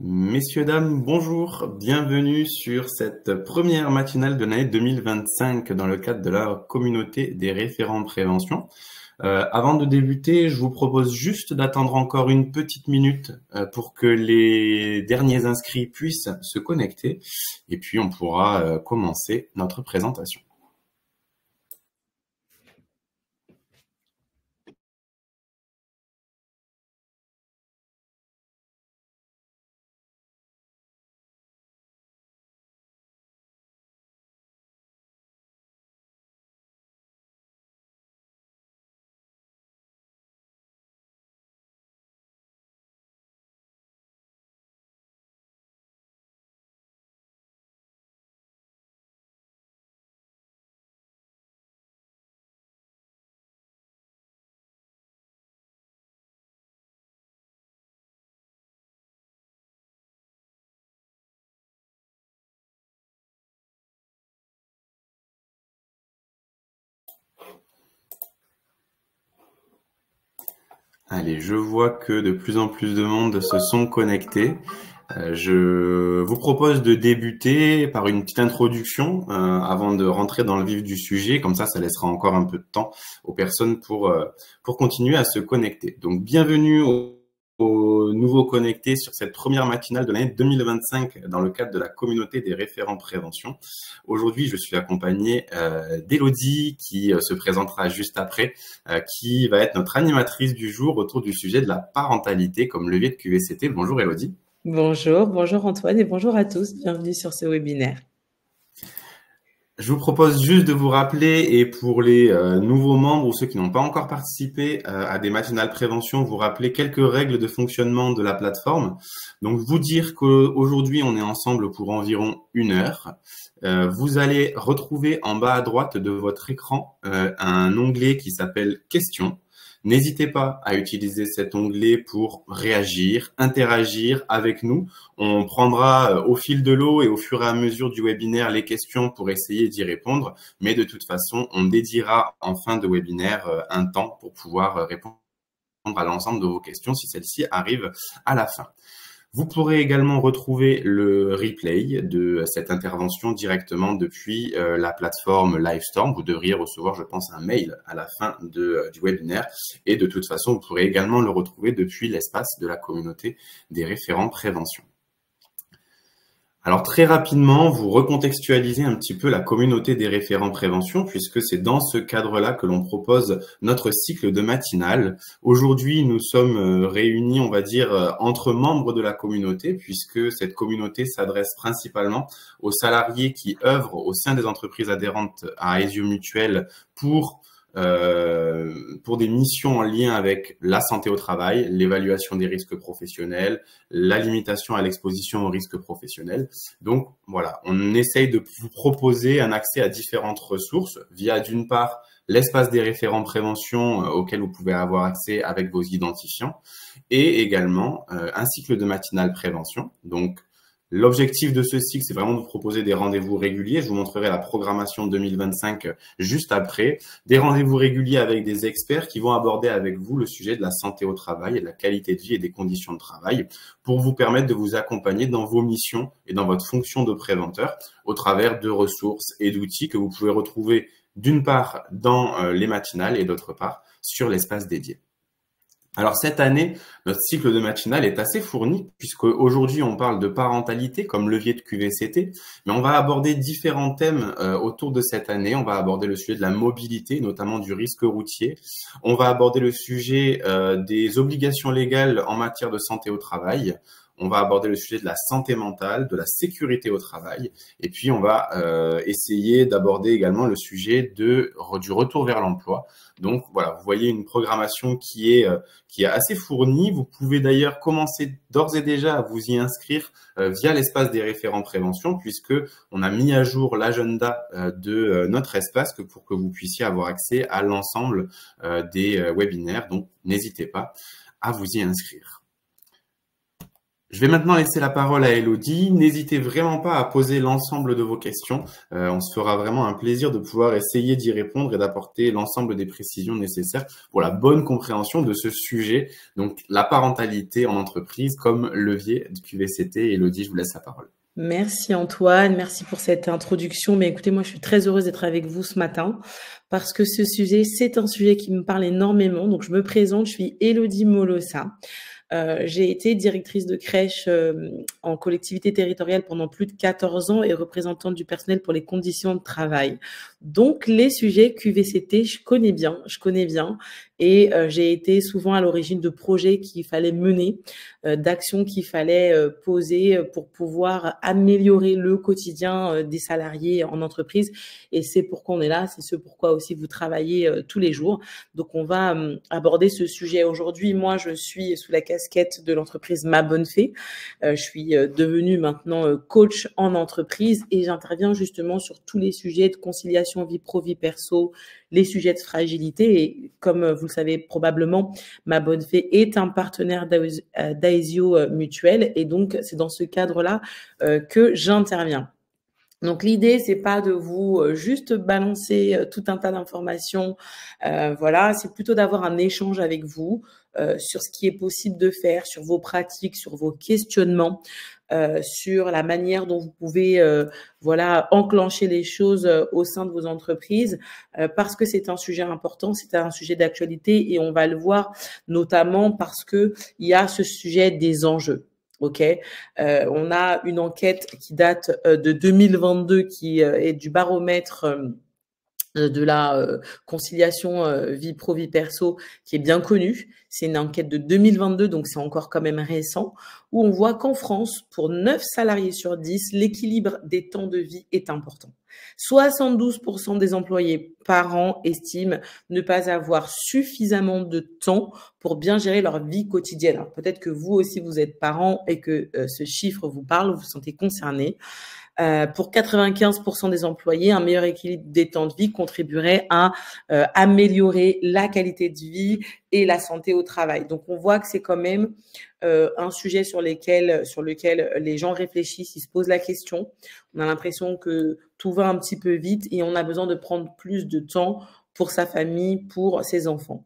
Messieurs, dames, bonjour, bienvenue sur cette première matinale de l'année 2025 dans le cadre de la communauté des référents prévention. Avant de débuter, je vous propose juste d'attendre encore une petite minute pour que les derniers inscrits puissent se connecter et puis on pourra commencer notre présentation. Allez, je vois que de plus en plus de monde se sont connectés. Je vous propose de débuter par une petite introduction avant de rentrer dans le vif du sujet. Comme ça laissera encore un peu de temps aux personnes pour continuer à se connecter. Donc, bienvenue aux nouveaux connectés sur cette première matinale de l'année 2025 dans le cadre de la communauté des référents prévention. Aujourd'hui, je suis accompagné d'Elodie qui se présentera juste après, qui va être notre animatrice du jour autour du sujet de la parentalité comme levier de QVCT. Bonjour Elodie. Bonjour Antoine et bonjour à tous, bienvenue sur ce webinaire. Je vous propose juste de vous rappeler, et pour les nouveaux membres ou ceux qui n'ont pas encore participé à des matinales prévention, vous rappeler quelques règles de fonctionnement de la plateforme. Donc, vous dire qu'aujourd'hui, on est ensemble pour environ 1 heure. Vous allez retrouver en bas à droite de votre écran un onglet qui s'appelle « Questions ». N'hésitez pas à utiliser cet onglet pour réagir, interagir avec nous. On prendra au fil de l'eau et au fur et à mesure du webinaire les questions pour essayer d'y répondre. Mais de toute façon, on dédiera en fin de webinaire un temps pour pouvoir répondre à l'ensemble de vos questions si celles-ci arrivent à la fin. Vous pourrez également retrouver le replay de cette intervention directement depuis la plateforme Livestorm. Vous devriez recevoir, je pense, un mail à la fin du webinaire. Et de toute façon, vous pourrez également le retrouver depuis l'espace de la communauté des référents prévention. Alors très rapidement, vous recontextualisez un petit peu la communauté des référents prévention puisque c'est dans ce cadre-là que l'on propose notre cycle de matinale. Aujourd'hui, nous sommes réunis, on va dire, entre membres de la communauté puisque cette communauté s'adresse principalement aux salariés qui œuvrent au sein des entreprises adhérentes à Aesio Mutuel pour des missions en lien avec la santé au travail, l'évaluation des risques professionnels, la limitation à l'exposition aux risques professionnels. Donc voilà, on essaye de vous proposer un accès à différentes ressources via d'une part l'espace des référents prévention auquel vous pouvez avoir accès avec vos identifiants et également un cycle de matinale prévention. Donc l'objectif de ce cycle, c'est vraiment de vous proposer des rendez-vous réguliers. Je vous montrerai la programmation 2025 juste après. Des rendez-vous réguliers avec des experts qui vont aborder avec vous le sujet de la santé au travail et de la qualité de vie et des conditions de travail pour vous permettre de vous accompagner dans vos missions et dans votre fonction de préventeur au travers de ressources et d'outils que vous pouvez retrouver d'une part dans les matinales et d'autre part sur l'espace dédié. Alors cette année, notre cycle de matinale est assez fourni puisque aujourd'hui on parle de parentalité comme levier de QVCT, mais on va aborder différents thèmes autour de cette année. On va aborder le sujet de la mobilité, notamment du risque routier. On va aborder le sujet des obligations légales en matière de santé au travail. On va aborder le sujet de la santé mentale, de la sécurité au travail. Et puis, on va essayer d'aborder également le sujet du retour vers l'emploi. Donc, voilà, vous voyez une programmation qui est assez fournie. Vous pouvez d'ailleurs commencer d'ores et déjà à vous y inscrire via l'espace des référents prévention, puisque on a mis à jour l'agenda de notre espace pour que vous puissiez avoir accès à l'ensemble des webinaires. Donc, n'hésitez pas à vous y inscrire. Je vais maintenant laisser la parole à Elodie. N'hésitez vraiment pas à poser l'ensemble de vos questions. On se fera vraiment un plaisir de pouvoir essayer d'y répondre et d'apporter l'ensemble des précisions nécessaires pour la bonne compréhension de ce sujet. Donc, la parentalité en entreprise comme levier du QVCT. Elodie, je vous laisse la parole. Merci Antoine, merci pour cette introduction. Mais écoutez, moi je suis très heureuse d'être avec vous ce matin parce que ce sujet, c'est un sujet qui me parle énormément. Donc je me présente, je suis Elodie Molossa. J'ai été directrice de crèche en collectivité territoriale pendant plus de 14 ans et représentante du personnel pour les conditions de travail. Donc, les sujets QVCT, je connais bien. Et j'ai été souvent à l'origine de projets qu'il fallait mener, d'actions qu'il fallait poser pour pouvoir améliorer le quotidien des salariés en entreprise. Et c'est pourquoi on est là, c'est ce pourquoi aussi vous travaillez tous les jours. Donc, on va aborder ce sujet aujourd'hui. Moi, je suis sous la casquette de l'entreprise Ma Bonne Fée. Je suis devenue maintenant coach en entreprise et j'interviens justement sur tous les sujets de conciliation vie pro, vie perso, les sujets de fragilité. Et comme vous le savez probablement, Ma Bonne Fée est un partenaire d'Aesio Mutuel et donc c'est dans ce cadre-là que j'interviens. Donc l'idée, c'est pas de vous juste balancer tout un tas d'informations, voilà, c'est plutôt d'avoir un échange avec vous sur ce qui est possible de faire, sur vos pratiques, sur vos questionnements, sur la manière dont vous pouvez voilà enclencher les choses au sein de vos entreprises, parce que c'est un sujet important, c'est un sujet d'actualité et on va le voir notamment parce que il y a ce sujet des enjeux. Ok, on a une enquête qui date de 2022 qui est du baromètre de la conciliation vie pro vie perso qui est bien connue. C'est une enquête de 2022, donc c'est encore quand même récent, où on voit qu'en France, pour 9 salariés sur 10, l'équilibre des temps de vie est important. 72% des employés par an estiment ne pas avoir suffisamment de temps pour bien gérer leur vie quotidienne. Alors, peut-être que vous aussi, vous êtes parents et que ce chiffre vous parle, vous vous sentez concerné. Pour 95% des employés, un meilleur équilibre des temps de vie contribuerait à améliorer la qualité de vie et la santé au travail. Donc, on voit que c'est quand même un sujet sur lequel les gens réfléchissent, ils se posent la question. On a l'impression que tout va un petit peu vite et on a besoin de prendre plus de temps pour sa famille, pour ses enfants.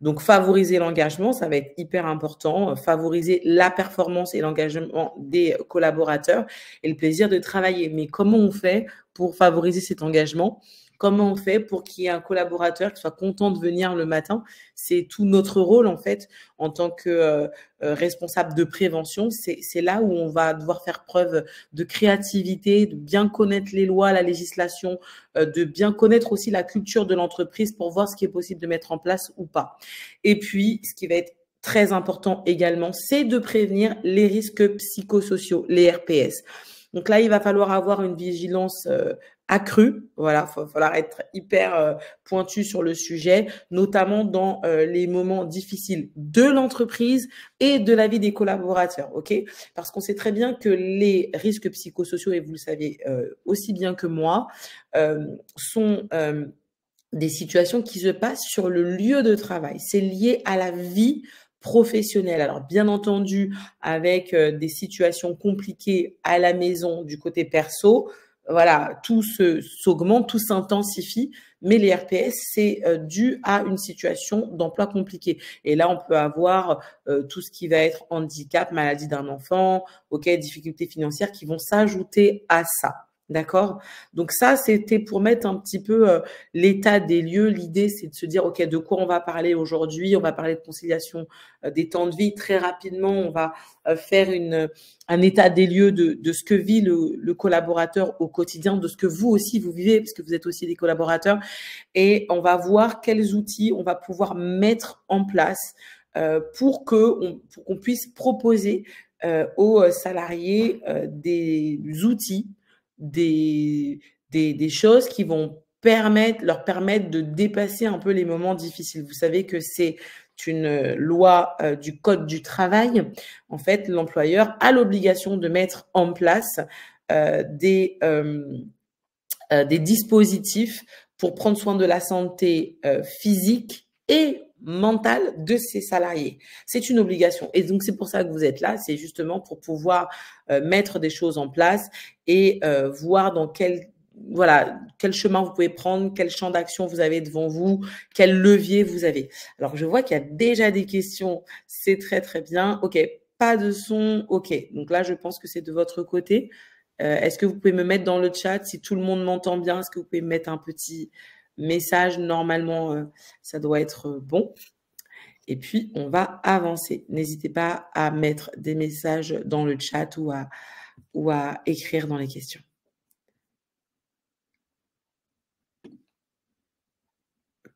Donc, favoriser l'engagement, ça va être hyper important. Favoriser la performance et l'engagement des collaborateurs et le plaisir de travailler. Mais comment on fait pour favoriser cet engagement ? Comment on fait pour qu'il y ait un collaborateur qui soit content de venir le matin? C'est tout notre rôle, en fait, en tant que responsable de prévention. C'est là où on va devoir faire preuve de créativité, de bien connaître les lois, la législation, de bien connaître aussi la culture de l'entreprise pour voir ce qui est possible de mettre en place ou pas. Et puis, ce qui va être très important également, c'est de prévenir les risques psychosociaux, les RPS. Donc là, il va falloir avoir une vigilance accrue. Voilà, il va falloir être hyper pointu sur le sujet, notamment dans les moments difficiles de l'entreprise et de la vie des collaborateurs. Ok, parce qu'on sait très bien que les risques psychosociaux, et vous le savez aussi bien que moi, sont des situations qui se passent sur le lieu de travail. C'est lié à la vie professionnelle. Alors, bien entendu, avec des situations compliquées à la maison du côté perso, voilà, tout s'augmente, tout s'intensifie, mais les RPS, c'est dû à une situation d'emploi compliquée. Et là, on peut avoir tout ce qui va être handicap, maladie d'un enfant, difficultés financières qui vont s'ajouter à ça. D'accord? Donc ça, c'était pour mettre un petit peu l'état des lieux. L'idée, c'est de se dire, OK, de quoi on va parler aujourd'hui? On va parler de conciliation des temps de vie. Très rapidement, on va faire un état des lieux de ce que vit le collaborateur au quotidien, de ce que vous aussi, vous vivez, parce que vous êtes aussi des collaborateurs. Et on va voir quels outils on va pouvoir mettre en place pour qu'on puisse proposer aux salariés des outils, des choses qui vont leur permettre de dépasser un peu les moments difficiles. Vous savez que c'est une loi du Code du travail. En fait, l'employeur a l'obligation de mettre en place des dispositifs pour prendre soin de la santé physique et mentale de ses salariés. C'est une obligation. Et donc, c'est pour ça que vous êtes là. C'est justement pour pouvoir mettre des choses en place et voir dans quel chemin vous pouvez prendre, quel champ d'action vous avez devant vous, quel levier vous avez. Alors, je vois qu'il y a déjà des questions. C'est très, très bien. OK, pas de son. OK, donc là, je pense que c'est de votre côté. Est-ce que vous pouvez me mettre dans le chat si tout le monde m'entend bien? Est-ce que vous pouvez me mettre un petit message? Normalement, ça doit être bon. Et puis, on va avancer. N'hésitez pas à mettre des messages dans le chat ou à écrire dans les questions.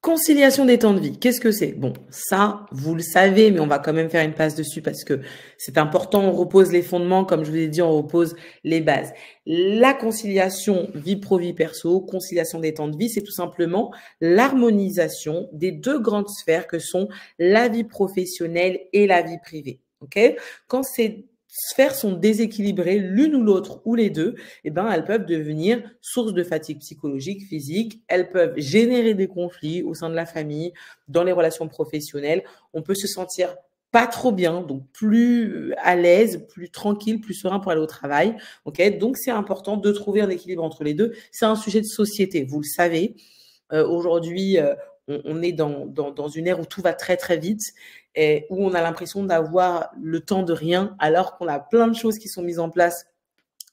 Conciliation des temps de vie, qu'est-ce que c'est? Bon, ça, vous le savez, mais on va quand même faire une passe dessus parce que c'est important. On repose les fondements, comme je vous ai dit, on repose les bases. La conciliation vie pro, vie perso, conciliation des temps de vie, c'est tout simplement l'harmonisation des deux grandes sphères que sont la vie professionnelle et la vie privée. Ok? Quand ces sphères sont déséquilibrées, l'une ou l'autre ou les deux, eh ben, elles peuvent devenir source de fatigue psychologique, physique. Elles peuvent générer des conflits au sein de la famille, dans les relations professionnelles. On peut se sentir pas trop bien, donc plus à l'aise, plus tranquille, plus serein pour aller au travail. Ok, donc c'est important de trouver un équilibre entre les deux. C'est un sujet de société, vous le savez. Aujourd'hui, on est dans une ère où tout va très très vite et où on a l'impression d'avoir le temps de rien alors qu'on a plein de choses qui sont mises en place,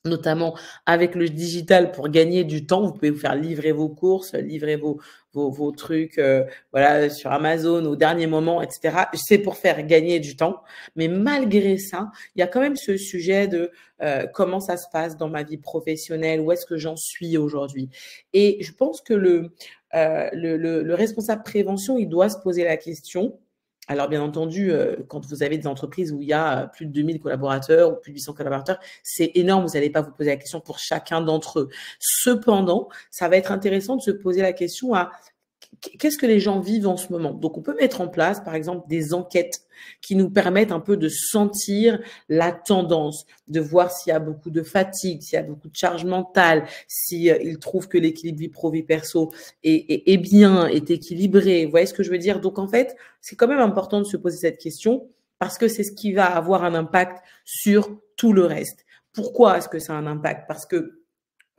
notamment avec le digital pour gagner du temps. Vous pouvez vous faire livrer vos courses, livrer vos trucs voilà, sur Amazon au dernier moment, etc. C'est pour faire gagner du temps. Mais malgré ça, il y a quand même ce sujet de comment ça se passe dans ma vie professionnelle, où est-ce que j'en suis aujourd'hui. Et je pense que le responsable prévention, il doit se poser la question. Alors, bien entendu, quand vous avez des entreprises où il y a plus de 2000 collaborateurs ou plus de 800 collaborateurs, c'est énorme. Vous n'allez pas vous poser la question pour chacun d'entre eux. Cependant, ça va être intéressant de se poser la question à qu'est-ce que les gens vivent en ce moment. Donc, on peut mettre en place, par exemple, des enquêtes qui nous permettent un peu de sentir la tendance, de voir s'il y a beaucoup de fatigue, s'il y a beaucoup de charge mentale, s'ils trouvent que l'équilibre vie pro, vie perso est bien, est équilibré. Vous voyez ce que je veux dire? Donc, en fait, c'est quand même important de se poser cette question parce que c'est ce qui va avoir un impact sur tout le reste. Pourquoi est-ce que ça a un impact? Parce que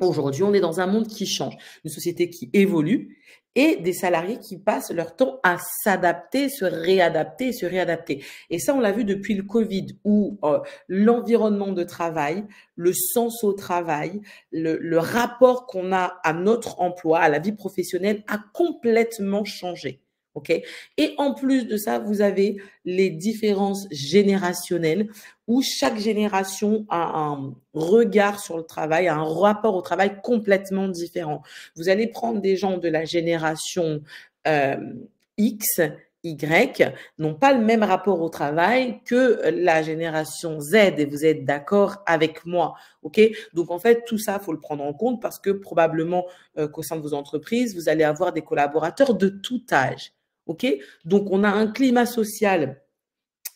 aujourd'hui, on est dans un monde qui change, une société qui évolue et des salariés qui passent leur temps à s'adapter, se réadapter. Et ça, on l'a vu depuis le Covid où l'environnement de travail, le sens au travail, le rapport qu'on a à notre emploi, à la vie professionnelle a complètement changé. Okay. Et en plus de ça, vous avez les différences générationnelles où chaque génération a un regard sur le travail, a un rapport au travail complètement différent. Vous allez prendre des gens de la génération X, Y, n'ont pas le même rapport au travail que la génération Z, et vous êtes d'accord avec moi, ok? Donc en fait, tout ça, faut le prendre en compte parce que probablement qu'au sein de vos entreprises, vous allez avoir des collaborateurs de tout âge. OK? Donc, on a un climat social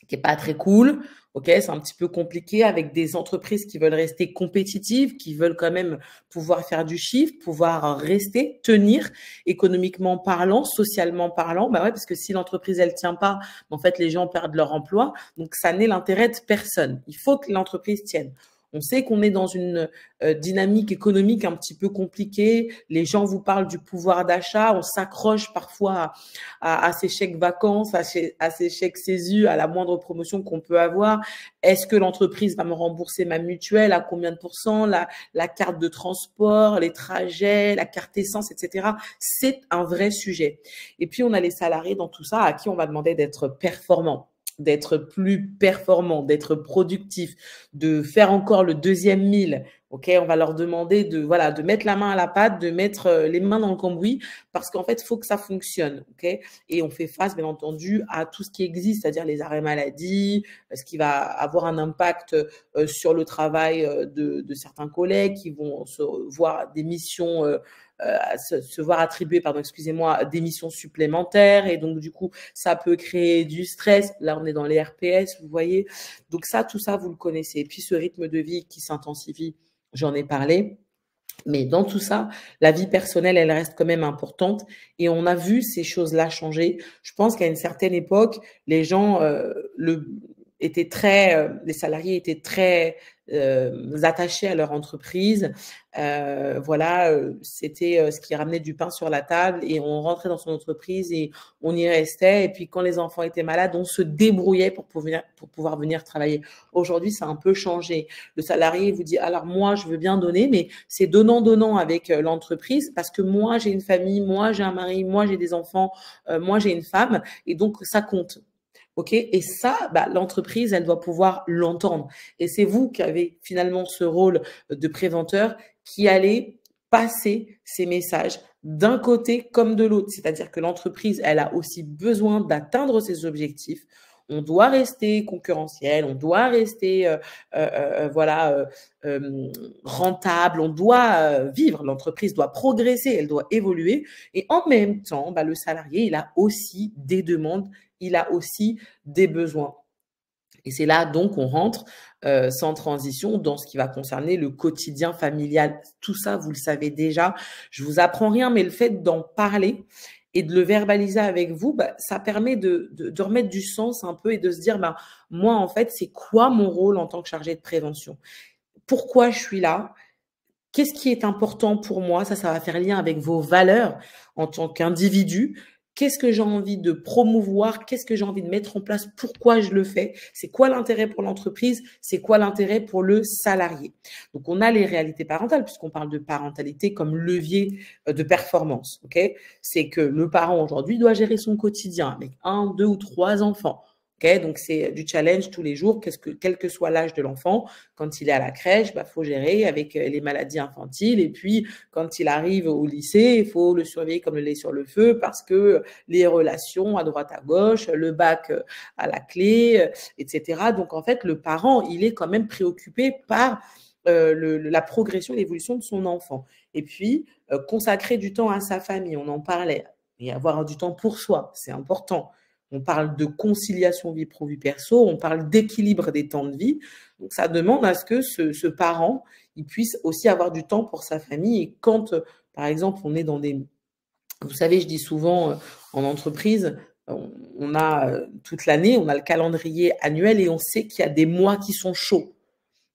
qui est pas très cool. OK? C'est un petit peu compliqué avec des entreprises qui veulent rester compétitives, qui veulent quand même pouvoir faire du chiffre, pouvoir rester, tenir économiquement parlant, socialement parlant. Bah ouais, parce que si l'entreprise, elle tient pas, en fait, les gens perdent leur emploi. Donc, ça n'est l'intérêt de personne. Il faut que l'entreprise tienne. On sait qu'on est dans une dynamique économique un petit peu compliquée. Les gens vous parlent du pouvoir d'achat. On s'accroche parfois à ces chèques vacances, à ces chèques CESU, à la moindre promotion qu'on peut avoir. Est-ce que l'entreprise va me rembourser ma mutuelle? À combien de pourcents? La carte de transport, les trajets, la carte essence, etc. C'est un vrai sujet. Et puis, on a les salariés dans tout ça à qui on va demander d'être performants, d'être plus performant, d'être productif, de faire encore le deuxième 1000. OK, on va leur demander de mettre la main à la pâte, de mettre les mains dans le cambouis parce qu'en fait, il faut que ça fonctionne. OK, et on fait face, bien entendu, à tout ce qui existe, c'est-à-dire les arrêts maladie, ce qui va avoir un impact sur le travail de certains collègues qui vont se voir des missions se voir attribuer, des missions supplémentaires. Et donc, du coup, ça peut créer du stress. Là, on est dans les RPS, vous voyez. Donc, tout ça, vous le connaissez. Et puis, ce rythme de vie qui s'intensifie, j'en ai parlé. Mais dans tout ça, la vie personnelle, elle reste quand même importante et on a vu ces choses-là changer. Je pense qu'à une certaine époque, les gens étaient très, les salariés étaient très attachés à leur entreprise. Voilà, c'était ce qui ramenait du pain sur la table et on rentrait dans son entreprise et on y restait. Et puis quand les enfants étaient malades, on se débrouillait pour pouvoir venir travailler. Aujourd'hui, ça a un peu changé. Le salarié vous dit, alors moi, je veux bien donner, mais c'est donnant-donnant avec l'entreprise parce que moi, j'ai une famille, moi, j'ai un mari, moi, j'ai des enfants, moi, j'ai une femme et donc ça compte. OK? Et ça, bah, l'entreprise, elle doit pouvoir l'entendre. Et c'est vous qui avez finalement ce rôle de préventeur qui allez passer ces messages d'un côté comme de l'autre. C'est-à-dire que l'entreprise, elle a aussi besoin d'atteindre ses objectifs. On doit rester concurrentiel, on doit rester voilà rentable, on doit vivre, l'entreprise doit progresser, elle doit évoluer. Et en même temps, bah, le salarié, il a aussi des demandes, il a aussi des besoins. Et c'est là donc on rentre sans transition dans ce qui va concerner le quotidien familial. Tout ça, vous le savez déjà. Je vous apprends rien, mais le fait d'en parler et de le verbaliser avec vous, bah, ça permet de remettre du sens un peu et de se dire, bah, moi, en fait, c'est quoi mon rôle en tant que chargé de prévention? Pourquoi je suis là? Qu'est-ce qui est important pour moi? Ça va faire lien avec vos valeurs en tant qu'individu. Qu'est-ce que j'ai envie de promouvoir? Qu'est-ce que j'ai envie de mettre en place? Pourquoi je le fais? C'est quoi l'intérêt pour l'entreprise? C'est quoi l'intérêt pour le salarié? Donc, on a les réalités parentales puisqu'on parle de parentalité comme levier de performance. Ok? C'est que le parent aujourd'hui doit gérer son quotidien avec 1, 2 ou 3 enfants. Okay, donc, c'est du challenge tous les jours, quel que soit l'âge de l'enfant. Quand il est à la crèche, bah, faut gérer avec les maladies infantiles. Et puis, quand il arrive au lycée, il faut le surveiller comme le lait sur le feu parce que les relations à droite à gauche, le bac à la clé, etc. Donc, en fait, le parent, il est quand même préoccupé par la progression, l'évolution de son enfant. Et puis, consacrer du temps à sa famille, on en parlait, et avoir du temps pour soi, c'est important. On parle de conciliation vie pro, vie perso, on parle d'équilibre des temps de vie. Donc, ça demande à ce que ce parent, il puisse aussi avoir du temps pour sa famille. Et quand, par exemple, on est dans des... Vous savez, je dis souvent en entreprise, on a toute l'année, on a le calendrier annuel et on sait qu'il y a des mois qui sont chauds.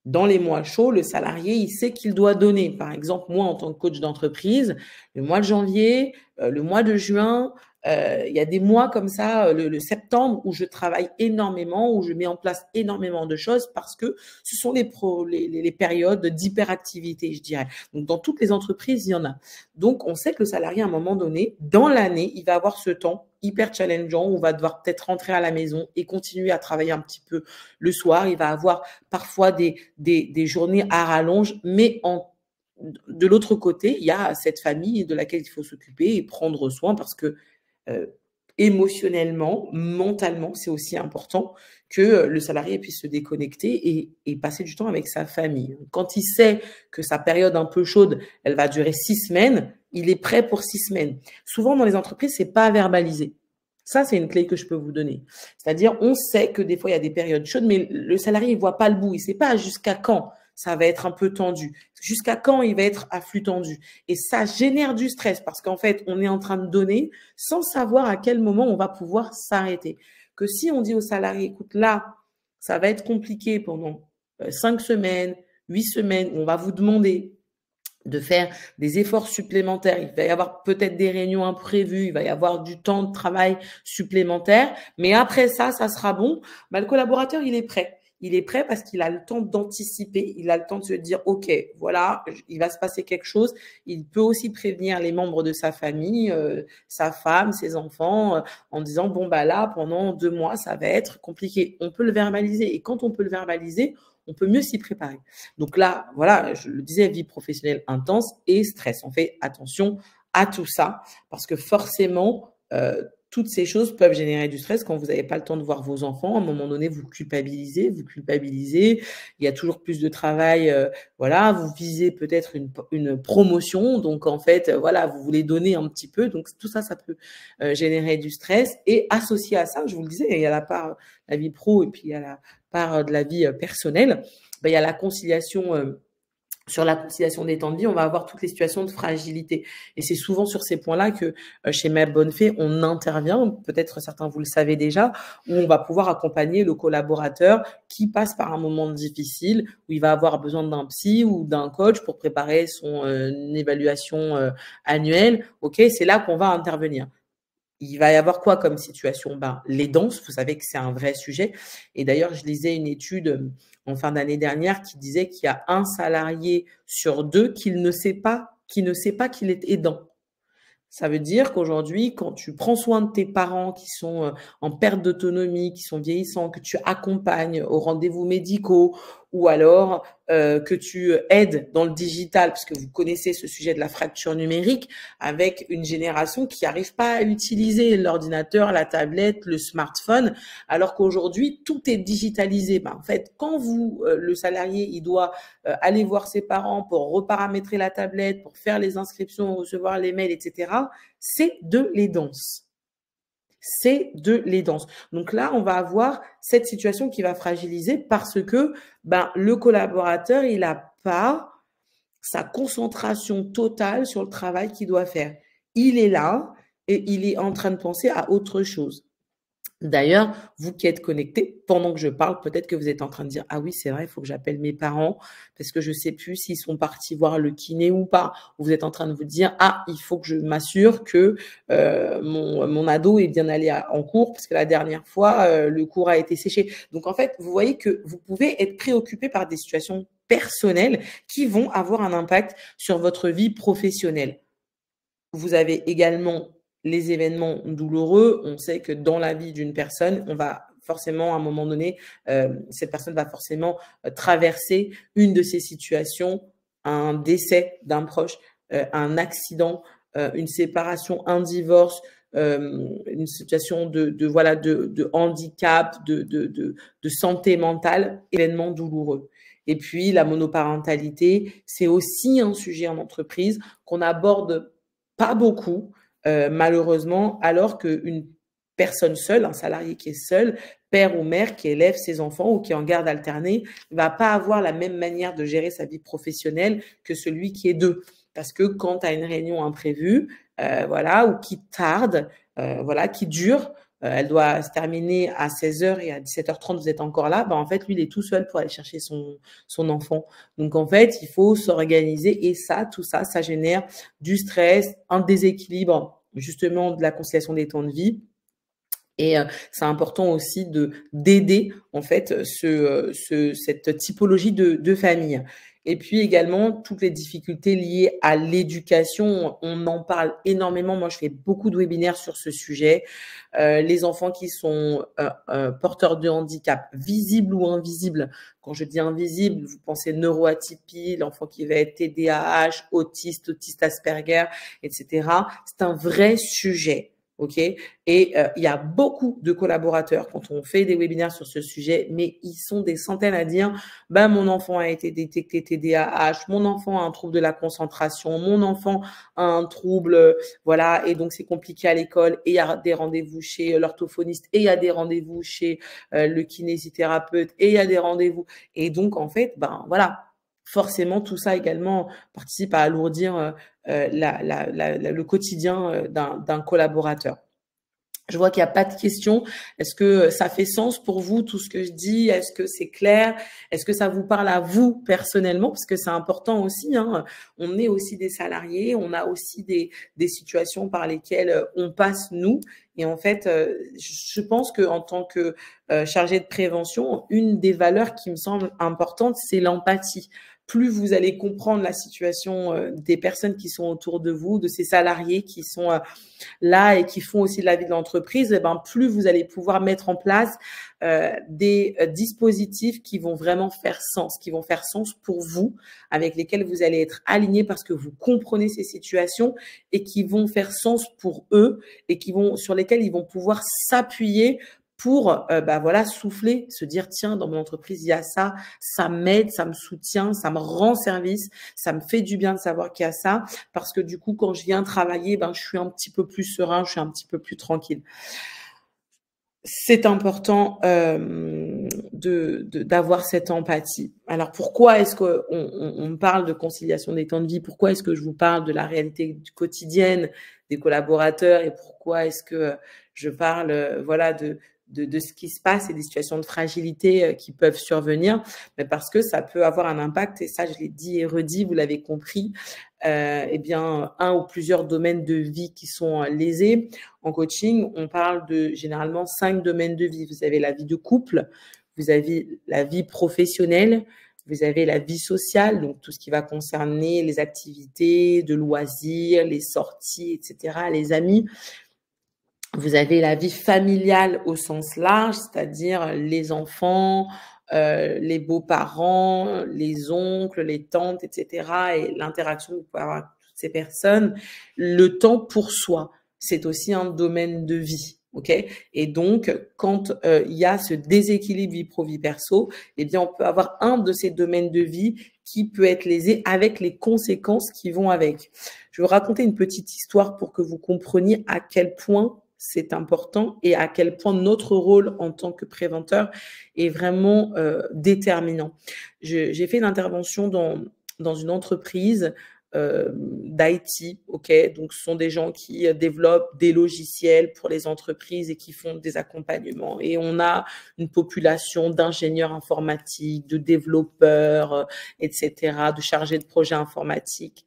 Dans les mois chauds, le salarié, il sait qu'il doit donner. Par exemple, moi, en tant que coach d'entreprise, le mois de janvier, le mois de juin, il y a des mois comme ça, le septembre, où je travaille énormément, où je mets en place énormément de choses parce que ce sont les périodes d'hyperactivité, je dirais. Donc, dans toutes les entreprises, il y en a. Donc, on sait que le salarié, à un moment donné, dans l'année, il va avoir ce temps hyper challengeant où on va devoir peut-être rentrer à la maison et continuer à travailler un petit peu le soir. Il va avoir parfois des journées à rallonge, mais de l'autre côté, il y a cette famille de laquelle il faut s'occuper et prendre soin parce que émotionnellement, mentalement, c'est aussi important que le salarié puisse se déconnecter et passer du temps avec sa famille. Quand il sait que sa période un peu chaude, elle va durer 6 semaines, il est prêt pour 6 semaines. Souvent, dans les entreprises, c'est pas verbalisé. Ça, c'est une clé que je peux vous donner. C'est-à-dire, on sait que des fois, il y a des périodes chaudes, mais le salarié, il voit pas le bout. Il sait pas jusqu'à quand ça va être un peu tendu. Jusqu'à quand il va être à flux tendu. Et ça génère du stress parce qu'en fait, on est en train de donner sans savoir à quel moment on va pouvoir s'arrêter. Que si on dit au salarié, écoute, là, ça va être compliqué pendant 5 semaines, 8 semaines, on va vous demander de faire des efforts supplémentaires. Il va y avoir peut-être des réunions imprévues, il va y avoir du temps de travail supplémentaire, mais après ça, ça sera bon. Bah, le collaborateur, il est prêt. Il est prêt parce qu'il a le temps d'anticiper, il a le temps de se dire, OK, voilà, il va se passer quelque chose. Il peut aussi prévenir les membres de sa famille, sa femme, ses enfants, en disant, bon, bah là, pendant 2 mois, ça va être compliqué. On peut le verbaliser. Et quand on peut le verbaliser, on peut mieux s'y préparer. Donc là, voilà, je le disais, vie professionnelle intense et stress. On fait attention à tout ça parce que forcément, toutes ces choses peuvent générer du stress quand vous n'avez pas le temps de voir vos enfants. À un moment donné, vous culpabilisez. Il y a toujours plus de travail. Voilà, vous visez peut-être une promotion. Donc, en fait, voilà, vous voulez donner un petit peu. Donc, tout ça, ça peut générer du stress. Et associé à ça, je vous le disais, il y a la part la vie pro et puis il y a la part de la vie personnelle. Ben, il y a la conciliation sur la conciliation des temps de vie, on va avoir toutes les situations de fragilité. Et c'est souvent sur ces points-là que chez Mère Bonnefée, on intervient, peut-être certains vous le savez déjà, où on va pouvoir accompagner le collaborateur qui passe par un moment difficile, où il va avoir besoin d'un psy ou d'un coach pour préparer son évaluation annuelle. Ok, c'est là qu'on va intervenir. Il va y avoir quoi comme situation? Ben, les danses, vous savez que c'est un vrai sujet. Et d'ailleurs, je lisais une étude en fin d'année dernière qui disait qu'il y a un salarié sur deux qui ne sait pas qu'il est aidant. Ça veut dire qu'aujourd'hui, quand tu prends soin de tes parents qui sont en perte d'autonomie, qui sont vieillissants, que tu accompagnes aux rendez-vous médicaux ou alors que tu aides dans le digital, parce que vous connaissez ce sujet de la fracture numérique, avec une génération qui n'arrive pas à utiliser l'ordinateur, la tablette, le smartphone, alors qu'aujourd'hui, tout est digitalisé. Ben, en fait, quand le salarié, il doit aller voir ses parents pour reparamétrer la tablette, pour faire les inscriptions, recevoir les mails, etc., c'est de l'aidance. C'est de l'aidance. Donc là, on va avoir cette situation qui va fragiliser parce que le collaborateur, il n'a pas sa concentration totale sur le travail qu'il doit faire. Il est là et il est en train de penser à autre chose. D'ailleurs, vous qui êtes connectés, pendant que je parle, peut-être que vous êtes en train de dire « Ah oui, c'est vrai, il faut que j'appelle mes parents parce que je ne sais plus s'ils sont partis voir le kiné ou pas. » Ou vous êtes en train de vous dire « Ah, il faut que je m'assure que mon ado est bien allé en cours parce que la dernière fois, le cours a été séché. » Donc, en fait, vous voyez que vous pouvez être préoccupé par des situations personnelles qui vont avoir un impact sur votre vie professionnelle. Vous avez également les événements douloureux. On sait que dans la vie d'une personne, on va forcément, à un moment donné, cette personne va forcément traverser une de ces situations, un décès d'un proche, un accident, une séparation, un divorce, une situation de handicap, de santé mentale, événement douloureux. Et puis, la monoparentalité, c'est aussi un sujet en entreprise qu'on aborde pas beaucoup, malheureusement, alors qu'une personne seule, un salarié qui est seul, père ou mère, qui élève ses enfants ou qui est en garde alternée, ne va pas avoir la même manière de gérer sa vie professionnelle que celui qui est deux. Parce que quand tu as une réunion imprévue, ou qui tarde, qui dure, elle doit se terminer à 16h et à 17h30, vous êtes encore là, en fait, lui, il est tout seul pour aller chercher son enfant. Donc, en fait, il faut s'organiser et tout ça, ça génère du stress, un déséquilibre, justement, de la conciliation des temps de vie. Et c'est important aussi d'aider, en fait, cette typologie de famille. Et puis également, toutes les difficultés liées à l'éducation, on en parle énormément. Moi, je fais beaucoup de webinaires sur ce sujet. Les enfants qui sont porteurs de handicap, visibles ou invisibles. Quand je dis invisible, vous pensez neuroatypie, l'enfant qui va être TDAH, autiste Asperger, etc. C'est un vrai sujet. OK? Et il y a beaucoup de collaborateurs quand on fait des webinaires sur ce sujet, mais ils sont des centaines à dire mon enfant a été détecté TDAH, mon enfant a un trouble de la concentration, mon enfant a un trouble, et donc c'est compliqué à l'école, et il y a des rendez-vous chez l'orthophoniste, et il y a des rendez-vous chez le kinésithérapeute, et il y a des rendez-vous. Et donc, en fait, forcément, tout ça également participe à alourdir le quotidien d'un collaborateur. Je vois qu'il n'y a pas de questions. Est-ce que ça fait sens pour vous, tout ce que je dis? Est-ce que c'est clair? Est-ce que ça vous parle à vous personnellement? Parce que c'est important aussi, hein. On est aussi des salariés, on a aussi des situations par lesquelles on passe, nous. Et en fait, je pense qu'en tant que chargé de prévention, une des valeurs qui me semble importante, c'est l'empathie. Plus vous allez comprendre la situation des personnes qui sont autour de vous, de ces salariés qui sont là et qui font aussi de la vie de l'entreprise, plus vous allez pouvoir mettre en place des dispositifs qui vont vraiment faire sens, pour vous, avec lesquels vous allez être alignés parce que vous comprenez ces situations et qui vont faire sens pour eux et sur lesquels ils vont pouvoir s'appuyer pour souffler, se dire tiens, dans mon entreprise il y a ça, ça m'aide, ça me soutient, ça me rend service, ça me fait du bien de savoir qu'il y a ça, parce que du coup quand je viens travailler, je suis un petit peu plus serein, je suis un petit peu plus tranquille. C'est important d'avoir cette empathie. Alors, pourquoi est-ce qu'on parle de conciliation des temps de vie? Pourquoi est-ce que je vous parle de la réalité quotidienne des collaborateurs et pourquoi est-ce que je parle, voilà, de ce qui se passe et des situations de fragilité qui peuvent survenir? Mais parce que ça peut avoir un impact, et ça, je l'ai dit et redit, vous l'avez compris, eh bien, un ou plusieurs domaines de vie qui sont lésés. En coaching, on parle de généralement 5 domaines de vie. Vous avez la vie de couple, vous avez la vie professionnelle, vous avez la vie sociale, donc tout ce qui va concerner les activités de loisirs, les sorties, etc., les amis. Vous avez la vie familiale au sens large, c'est-à-dire les enfants, les beaux-parents, les oncles, les tantes, etc. et l'interaction que vous pouvez avoir avec toutes ces personnes. Le temps pour soi, c'est aussi un domaine de vie. OK? Et donc, quand il y a ce déséquilibre vie pro, vie perso, eh bien, on peut avoir un de ces domaines de vie qui peut être lésé avec les conséquences qui vont avec. Je vais vous raconter une petite histoire pour que vous compreniez à quel point c'est important et à quel point notre rôle en tant que préventeur est vraiment déterminant. J'ai fait une intervention dans une entreprise d'IT, ok, donc ce sont des gens qui développent des logiciels pour les entreprises et qui font des accompagnements. Et on a une population d'ingénieurs informatiques, de développeurs, etc., de chargés de projets informatiques.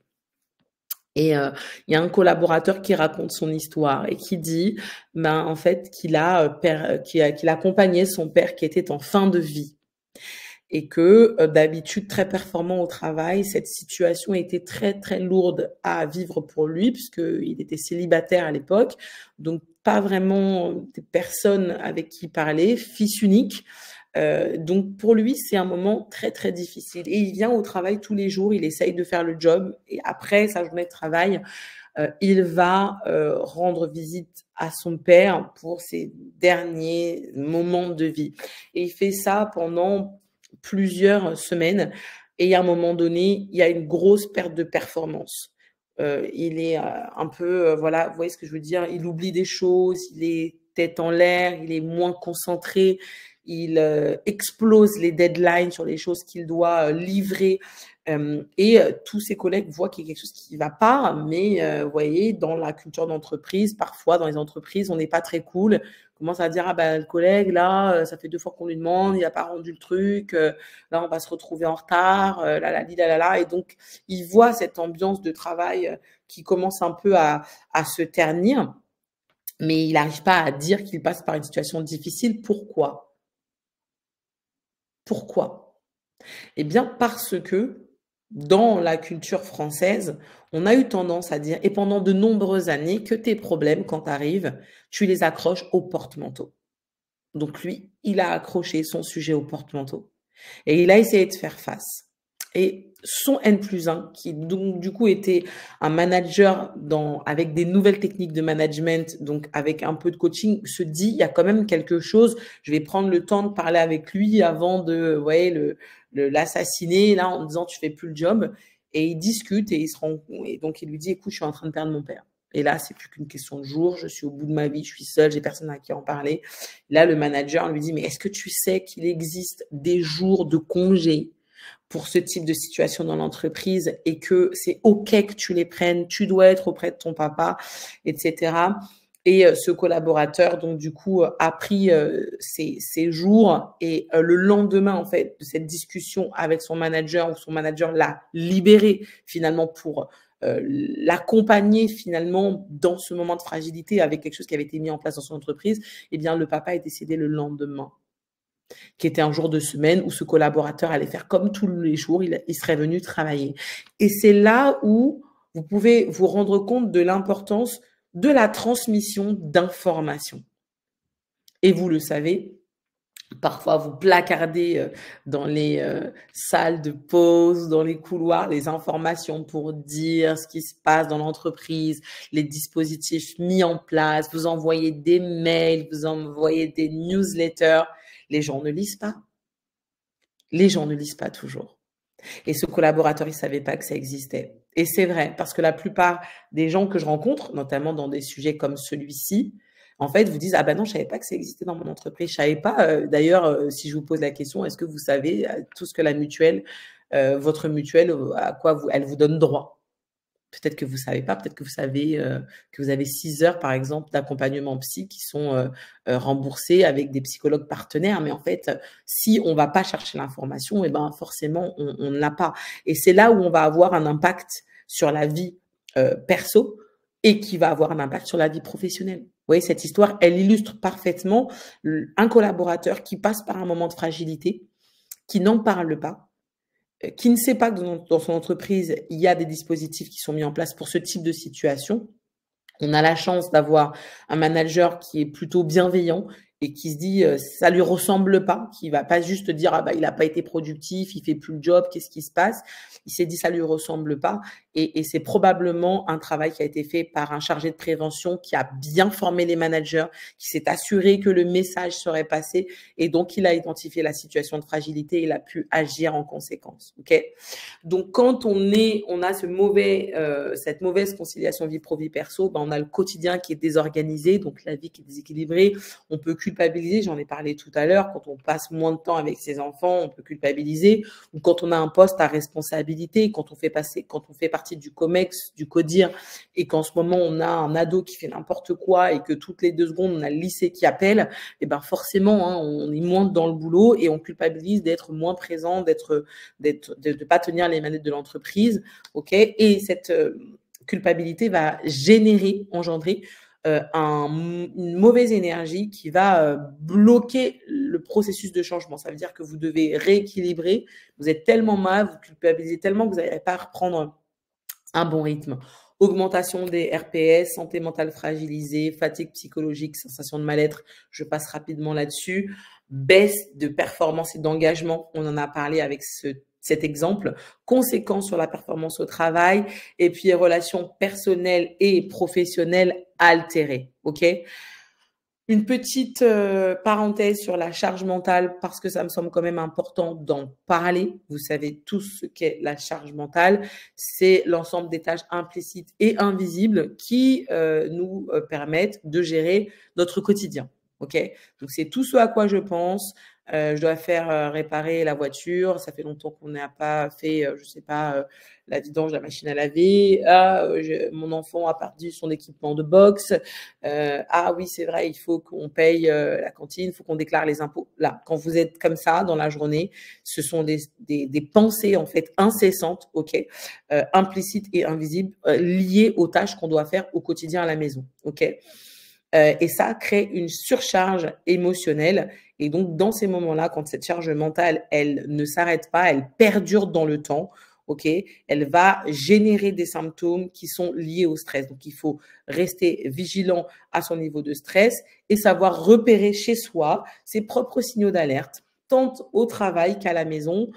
Et il y a un collaborateur qui raconte son histoire et qui dit, en fait, qu'il accompagnait son père qui était en fin de vie. Et que d'habitude très performant au travail, cette situation était très très lourde à vivre pour lui puisqu'il était célibataire à l'époque, donc pas vraiment de personne avec qui parler, fils unique. Donc pour lui, c'est un moment très très difficile. Et il vient au travail tous les jours, il essaye de faire le job et après sa journée de travail, il va rendre visite à son père pour ses derniers moments de vie. Et il fait ça pendant plusieurs semaines. Et à un moment donné, il y a une grosse perte de performance. Il est un peu, voilà, vous voyez ce que je veux dire? Il oublie des choses, il est tête en l'air, il est moins concentré, il explose les deadlines sur les choses qu'il doit livrer. Et tous ses collègues voient qu'il y a quelque chose qui ne va pas, mais vous voyez, dans la culture d'entreprise, parfois dans les entreprises, on n'est pas très cool. On commence à dire, ah ben le collègue, là, ça fait 2 fois qu'on lui demande, il n'a pas rendu le truc, là, on va se retrouver en retard, là. Et donc, il voit cette ambiance de travail qui commence un peu à se ternir, mais il n'arrive pas à dire qu'il passe par une situation difficile. Pourquoi? Pourquoi? Eh bien, parce que dans la culture française, on a eu tendance à dire, et pendant de nombreuses années, que tes problèmes, quand tu arrives, tu les accroches au porte-manteau. Donc lui, il a accroché son sujet au porte-manteau et il a essayé de faire face. Et son N+1, qui donc du coup était un manager avec des nouvelles techniques de management, donc avec un peu de coaching, se dit, il y a quand même quelque chose, je vais prendre le temps de parler avec lui avant de, vous voyez, l'assassiner, là, en disant, tu fais plus le job. Et il discute et et donc il lui dit, écoute, je suis en train de perdre mon père. Et là, c'est plus qu'une question de jours, je suis au bout de ma vie, je suis seule, j'ai personne à qui en parler. Là, le manager lui dit, mais est-ce que tu sais qu'il existe des jours de congé pour ce type de situation dans l'entreprise et que c'est OK que tu les prennes, tu dois être auprès de ton papa, etc. Et ce collaborateur, donc du coup, a pris ces jours et le lendemain, en fait, de cette discussion avec son manager, où son manager l'a libéré finalement pour l'accompagner finalement dans ce moment de fragilité avec quelque chose qui avait été mis en place dans son entreprise, eh bien, le papa est décédé le lendemain, qui était un jour de semaine où ce collaborateur allait faire comme tous les jours, il serait venu travailler. Et c'est là où vous pouvez vous rendre compte de l'importance de la transmission d'informations. Et vous le savez, parfois vous placardez dans les salles de pause, dans les couloirs, les informations pour dire ce qui se passe dans l'entreprise, les dispositifs mis en place, vous envoyez des mails, vous envoyez des newsletters. Les gens ne lisent pas. Les gens ne lisent pas toujours. Et ce collaborateur, il ne savait pas que ça existait. Et c'est vrai, parce que la plupart des gens que je rencontre, notamment dans des sujets comme celui-ci, en fait, vous disent: «Ah ben non, je savais pas que ça existait dans mon entreprise. Je savais pas, d'ailleurs, si je vous pose la question, est-ce que vous savez, tout ce que la mutuelle, votre mutuelle, à quoi elle vous donne droit?» Peut-être que vous savez pas, peut-être que vous savez, que vous avez 6 heures, par exemple, d'accompagnement psy qui sont, remboursées avec des psychologues partenaires. Mais en fait, si on va pas chercher l'information, et ben, forcément, on ne l'a pas. Et c'est là où on va avoir un impact sur la vie, perso et qui va avoir un impact sur la vie professionnelle. Vous voyez, cette histoire, elle illustre parfaitement un collaborateur qui passe par un moment de fragilité, qui n'en parle pas, qui ne sait pas que dans son entreprise, il y a des dispositifs qui sont mis en place pour ce type de situation. On a la chance d'avoir un manager qui est plutôt bienveillant et qui se dit ça lui ressemble pas, qui va pas juste dire ah bah il a pas été productif, il fait plus le job, qu'est-ce qui se passe? Il s'est dit ça lui ressemble pas et c'est probablement un travail qui a été fait par un chargé de prévention qui a bien formé les managers, qui s'est assuré que le message serait passé et donc il a identifié la situation de fragilité et il a pu agir en conséquence. Ok? Donc quand on a cette mauvaise conciliation vie pro vie perso, ben on a le quotidien qui est désorganisé, donc la vie qui est déséquilibrée. On peut culpabiliser, j'en ai parlé tout à l'heure, quand on passe moins de temps avec ses enfants, on peut culpabiliser, ou quand on a un poste à responsabilité, quand on fait partie du COMEX, du CODIR, et qu'en ce moment on a un ado qui fait n'importe quoi et que toutes les 2 secondes on a le lycée qui appelle, et ben forcément hein, on est moins dans le boulot et on culpabilise d'être moins présent, de pas tenir les manettes de l'entreprise, ok. Et cette culpabilité va engendrer une mauvaise énergie qui va bloquer le processus de changement. Ça veut dire que vous devez rééquilibrer. Vous êtes tellement mal, vous culpabilisez tellement que vous n'allez pas reprendre un bon rythme. Augmentation des RPS, santé mentale fragilisée, fatigue psychologique, sensation de mal-être. Je passe rapidement là-dessus. Baisse de performance et d'engagement. On en a parlé avec cet exemple. Conséquences sur la performance au travail. Et puis, relations personnelles et professionnelles altérées. OK ? Une petite parenthèse sur la charge mentale parce que ça me semble quand même important d'en parler. Vous savez tous ce qu'est la charge mentale. C'est l'ensemble des tâches implicites et invisibles qui nous permettent de gérer notre quotidien. Ok ? Donc, c'est tout ce à quoi je pense. Je dois faire réparer la voiture. Ça fait longtemps qu'on n'a pas fait, je sais pas, la vidange, la machine à laver. Mon enfant a perdu son équipement de boxe. Ah oui, c'est vrai, il faut qu'on paye la cantine, il faut qu'on déclare les impôts. Là, quand vous êtes comme ça dans la journée, ce sont des pensées en fait incessantes, ok, implicites et invisibles, liées aux tâches qu'on doit faire au quotidien à la maison, ok. Et ça crée une surcharge émotionnelle. Et donc, dans ces moments-là, quand cette charge mentale, elle ne s'arrête pas, elle perdure dans le temps, ok, elle va générer des symptômes qui sont liés au stress. Donc, il faut rester vigilant à son niveau de stress et savoir repérer chez soi ses propres signaux d'alerte, tant au travail qu'à la maison.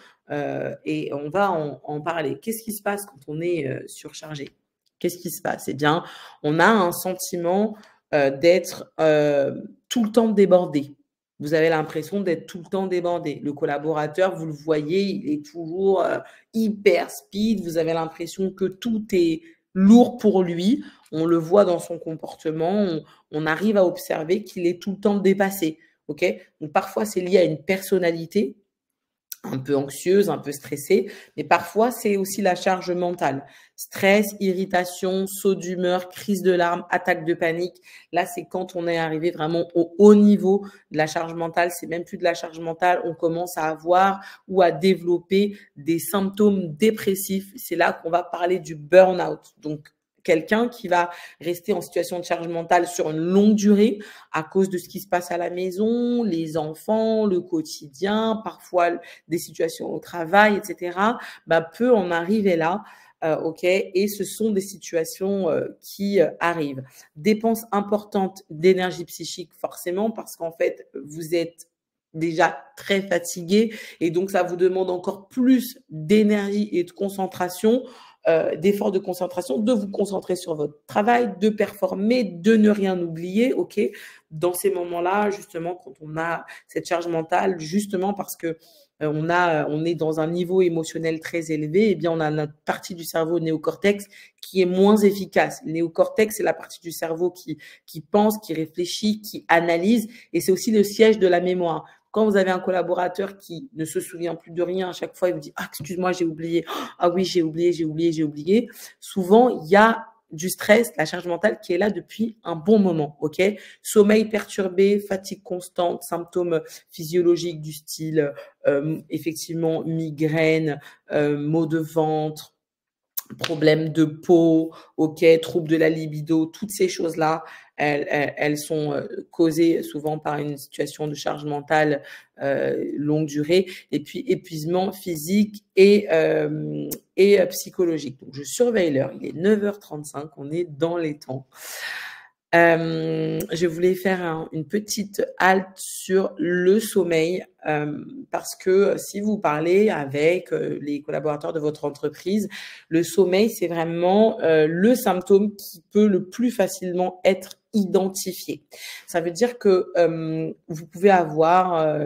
Et on va en parler. Qu'est-ce qui se passe quand on est surchargé? Qu'est-ce qui se passe? Eh bien, on a un sentiment d'être tout le temps débordé. Vous avez l'impression d'être tout le temps débordé. Le collaborateur, vous le voyez, il est toujours hyper speed. Vous avez l'impression que tout est lourd pour lui. On le voit dans son comportement. On arrive à observer qu'il est tout le temps dépassé. Okay ? Donc, parfois, c'est lié à une personnalité un peu anxieuse, un peu stressée, mais parfois, c'est aussi la charge mentale. Stress, irritation, saut d'humeur, crise de larmes, attaque de panique. Là, c'est quand on est arrivé vraiment au haut niveau de la charge mentale. C'est même plus de la charge mentale. On commence à avoir ou à développer des symptômes dépressifs. C'est là qu'on va parler du burn-out. Donc, quelqu'un qui va rester en situation de charge mentale sur une longue durée à cause de ce qui se passe à la maison, les enfants, le quotidien, parfois des situations au travail, etc., peut en arriver là. Ok, et ce sont des situations qui arrivent. Dépenses importantes d'énergie psychique, forcément, parce qu'en fait, vous êtes déjà très fatigué et donc ça vous demande encore plus d'énergie et de concentration, d'efforts de concentration, de vous concentrer sur votre travail, de performer, de ne rien oublier, ok. dans ces moments-là, justement, quand on a cette charge mentale, justement parce que on est dans un niveau émotionnel très élevé, eh bien, on a notre partie du cerveau néocortex qui est moins efficace. Le néocortex, c'est la partie du cerveau qui pense, qui réfléchit, qui analyse, et c'est aussi le siège de la mémoire. Quand vous avez un collaborateur qui ne se souvient plus de rien, à chaque fois, il vous dit « Ah, excuse-moi, j'ai oublié. Ah oui, j'ai oublié. » Souvent, il y a du stress, la charge mentale qui est là depuis un bon moment, ok? Sommeil perturbé, fatigue constante, symptômes physiologiques du style effectivement migraine, maux de ventre, problèmes de peau, ok, troubles de la libido, toutes ces choses-là, elles sont causées souvent par une situation de charge mentale longue durée, et puis épuisement physique et psychologique. Donc, je surveille l'heure, il est 9h35, on est dans les temps. Je voulais faire une petite halte sur le sommeil parce que si vous parlez avec les collaborateurs de votre entreprise, le sommeil, c'est vraiment le symptôme qui peut le plus facilement être identifié. Ça veut dire que vous pouvez avoir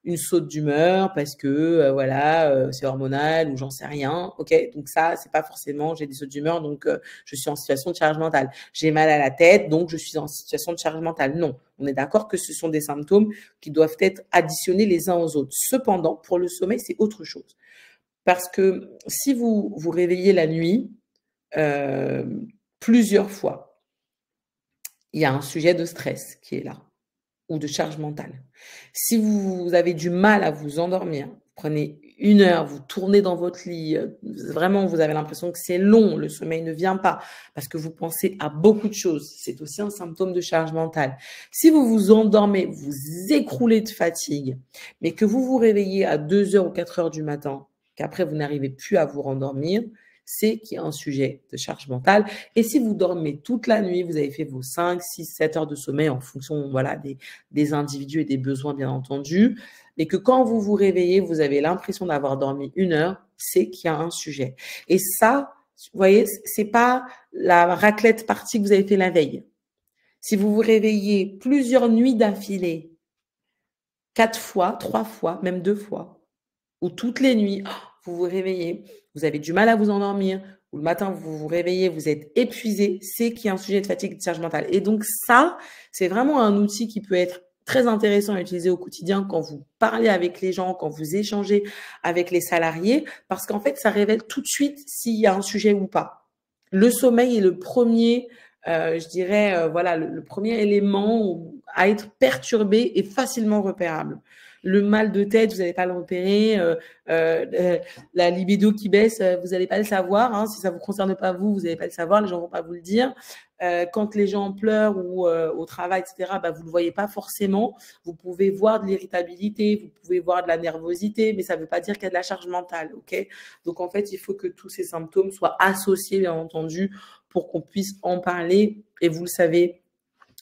une saute d'humeur parce que voilà, c'est hormonal ou j'en sais rien. Ok, donc ça, c'est pas forcément j'ai des sautes d'humeur, donc je suis en situation de charge mentale. J'ai mal à la tête, donc je suis en situation de charge mentale. Non, on est d'accord que ce sont des symptômes qui doivent être additionnés les uns aux autres. Cependant, pour le sommeil, c'est autre chose. Parce que si vous vous réveillez la nuit plusieurs fois, il y a un sujet de stress qui est là, ou de charge mentale. Si vous avez du mal à vous endormir, vous prenez 1 heure, vous tournez dans votre lit, vraiment vous avez l'impression que c'est long, le sommeil ne vient pas parce que vous pensez à beaucoup de choses. C'est aussi un symptôme de charge mentale. Si vous vous endormez, vous écroulez de fatigue, mais que vous vous réveillez à 2 heures ou 4 heures du matin, qu'après vous n'arrivez plus à vous rendormir, c'est qu'il y a un sujet de charge mentale. Et si vous dormez toute la nuit, vous avez fait vos 5, 6, 7 heures de sommeil en fonction voilà, des individus et des besoins, bien entendu, mais que quand vous vous réveillez, vous avez l'impression d'avoir dormi 1 heure, c'est qu'il y a un sujet. Et ça, vous voyez, c'est pas la raclette partie que vous avez fait la veille. Si vous vous réveillez plusieurs nuits d'affilée, 4 fois, 3 fois, même 2 fois, ou toutes les nuits, vous vous réveillez, vous avez du mal à vous endormir, ou le matin, vous vous réveillez, vous êtes épuisé, c'est qu'il y a un sujet de fatigue et de charge mentale. Et donc ça, c'est vraiment un outil qui peut être très intéressant à utiliser au quotidien quand vous parlez avec les gens, quand vous échangez avec les salariés, parce qu'en fait, ça révèle tout de suite s'il y a un sujet ou pas. Le sommeil est le premier, je dirais, voilà, le premier élément à être perturbé et facilement repérable. Le mal de tête, vous n'allez pas le repérer. La libido qui baisse, vous n'allez pas le savoir. Hein. Si ça vous concerne pas vous n'allez pas le savoir. Les gens vont pas vous le dire. Quand les gens pleurent ou au travail, etc., bah, vous le voyez pas forcément. Vous pouvez voir de l'irritabilité, vous pouvez voir de la nervosité, mais ça veut pas dire qu'il y a de la charge mentale. Ok. Donc en fait, il faut que tous ces symptômes soient associés, bien entendu, pour qu'on puisse en parler. Et vous le savez,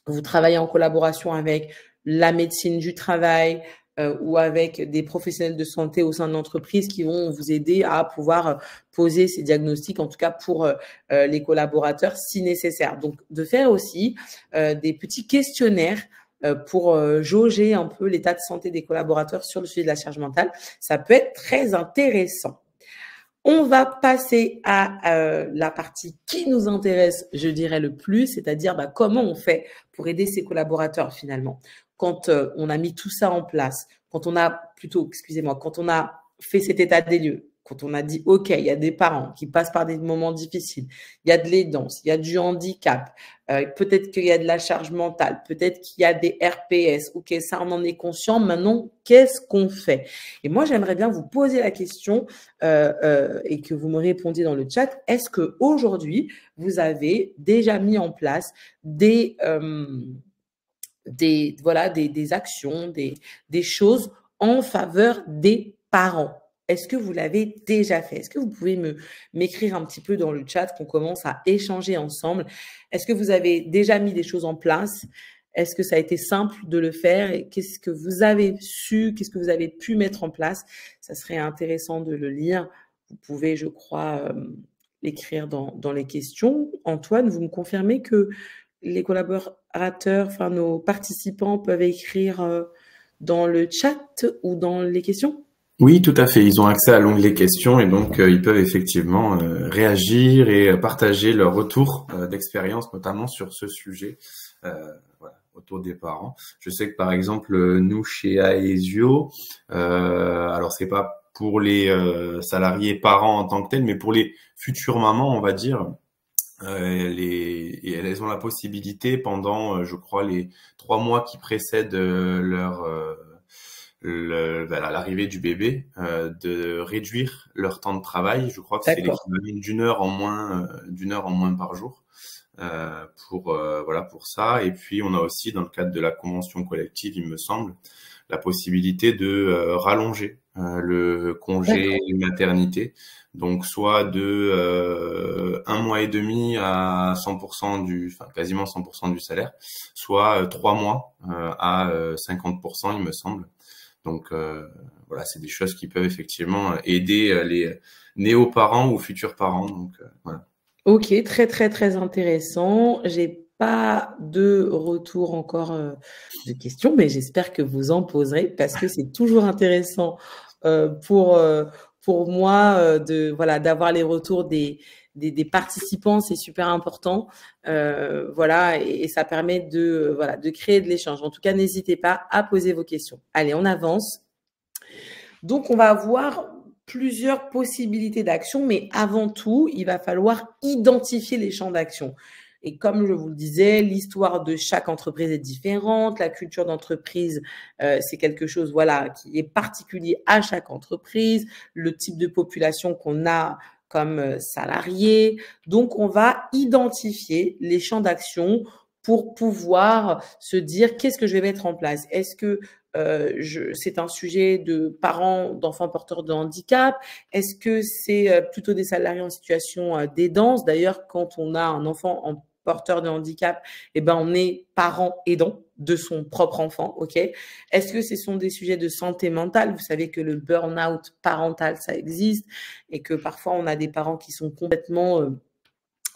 vous travaillez en collaboration avec la médecine du travail, ou avec des professionnels de santé au sein de l'entreprise qui vont vous aider à pouvoir poser ces diagnostics, en tout cas pour les collaborateurs si nécessaire. Donc, de faire aussi des petits questionnaires pour jauger un peu l'état de santé des collaborateurs sur le sujet de la charge mentale. Ça peut être très intéressant. On va passer à la partie qui nous intéresse, je dirais le plus, c'est-à-dire comment on fait pour aider ses collaborateurs finalement. Quand on a mis tout ça en place, quand on a quand on a fait cet état des lieux, quand on a dit OK, il y a des parents qui passent par des moments difficiles, il y a de l'aidance, il y a du handicap, peut-être qu'il y a de la charge mentale, peut-être qu'il y a des RPS. OK, ça on en est conscient. Maintenant, qu'est-ce qu'on fait? Et moi, j'aimerais bien vous poser la question et que vous me répondiez dans le chat. Est-ce que aujourd'hui vous avez déjà mis en place des actions, des choses en faveur des parents? Est-ce que vous l'avez déjà fait? Est-ce que vous pouvez m'écrire un petit peu dans le chat, qu'on commence à échanger ensemble? Est-ce que vous avez déjà mis des choses en place? Est-ce que ça a été simple de le faire? Et qu'est-ce que vous avez su? Qu'est-ce que vous avez pu mettre en place? Ça serait intéressant de le lire. Vous pouvez, je crois, l'écrire dans les questions. Antoine, vous me confirmez que les collaborateurs, enfin nos participants peuvent écrire dans le chat ou dans les questions? Oui, tout à fait. Ils ont accès à l'onglet questions et donc ils peuvent effectivement réagir et partager leur retour d'expérience, notamment sur ce sujet, voilà, autour des parents. Je sais que par exemple, nous chez Aesio, alors c'est pas pour les salariés parents en tant que tels, mais pour les futures mamans, on va dire, elles ont la possibilité pendant, je crois, les 3 mois qui précèdent voilà, l'arrivée du bébé, de réduire leur temps de travail. Je crois que c'est D'accord. l'équivalent d'une heure en moins par jour, voilà, pour ça. Et puis on a aussi, dans le cadre de la convention collective, il me semble, la possibilité de rallonger le congé maternité, donc soit de 1 mois et demi à 100% enfin quasiment 100% du salaire, soit 3 mois à 50%, il me semble. Donc voilà, c'est des choses qui peuvent effectivement aider les néo-parents ou futurs parents. Donc voilà. Ok, très très très intéressant. J'ai pas de retour encore de questions, mais j'espère que vous en poserez parce que c'est toujours intéressant euh, pour euh, pour moi voilà d'avoir les retours des participants, c'est super important. Voilà, et ça permet voilà de créer de l'échange. En tout cas, n'hésitez pas à poser vos questions. Allez, on avance. Donc, on va avoir plusieurs possibilités d'action, mais avant tout, il va falloir identifier les champs d'action. Et comme je vous le disais, l'histoire de chaque entreprise est différente. La culture d'entreprise, c'est quelque chose, voilà, qui est particulier à chaque entreprise. Le type de population qu'on a comme salarié. Donc, on va identifier les champs d'action pour pouvoir se dire qu'est-ce que je vais mettre en place. Est-ce que c'est un sujet de parents d'enfants porteurs de handicap? Est-ce que c'est plutôt des salariés en situation d'aidance? D'ailleurs, quand on a un enfant en porteur de handicap, eh ben, on est parent aidant de son propre enfant, ok? Est-ce que ce sont des sujets de santé mentale? Vous savez que le burn-out parental, ça existe et que parfois on a des parents qui sont complètement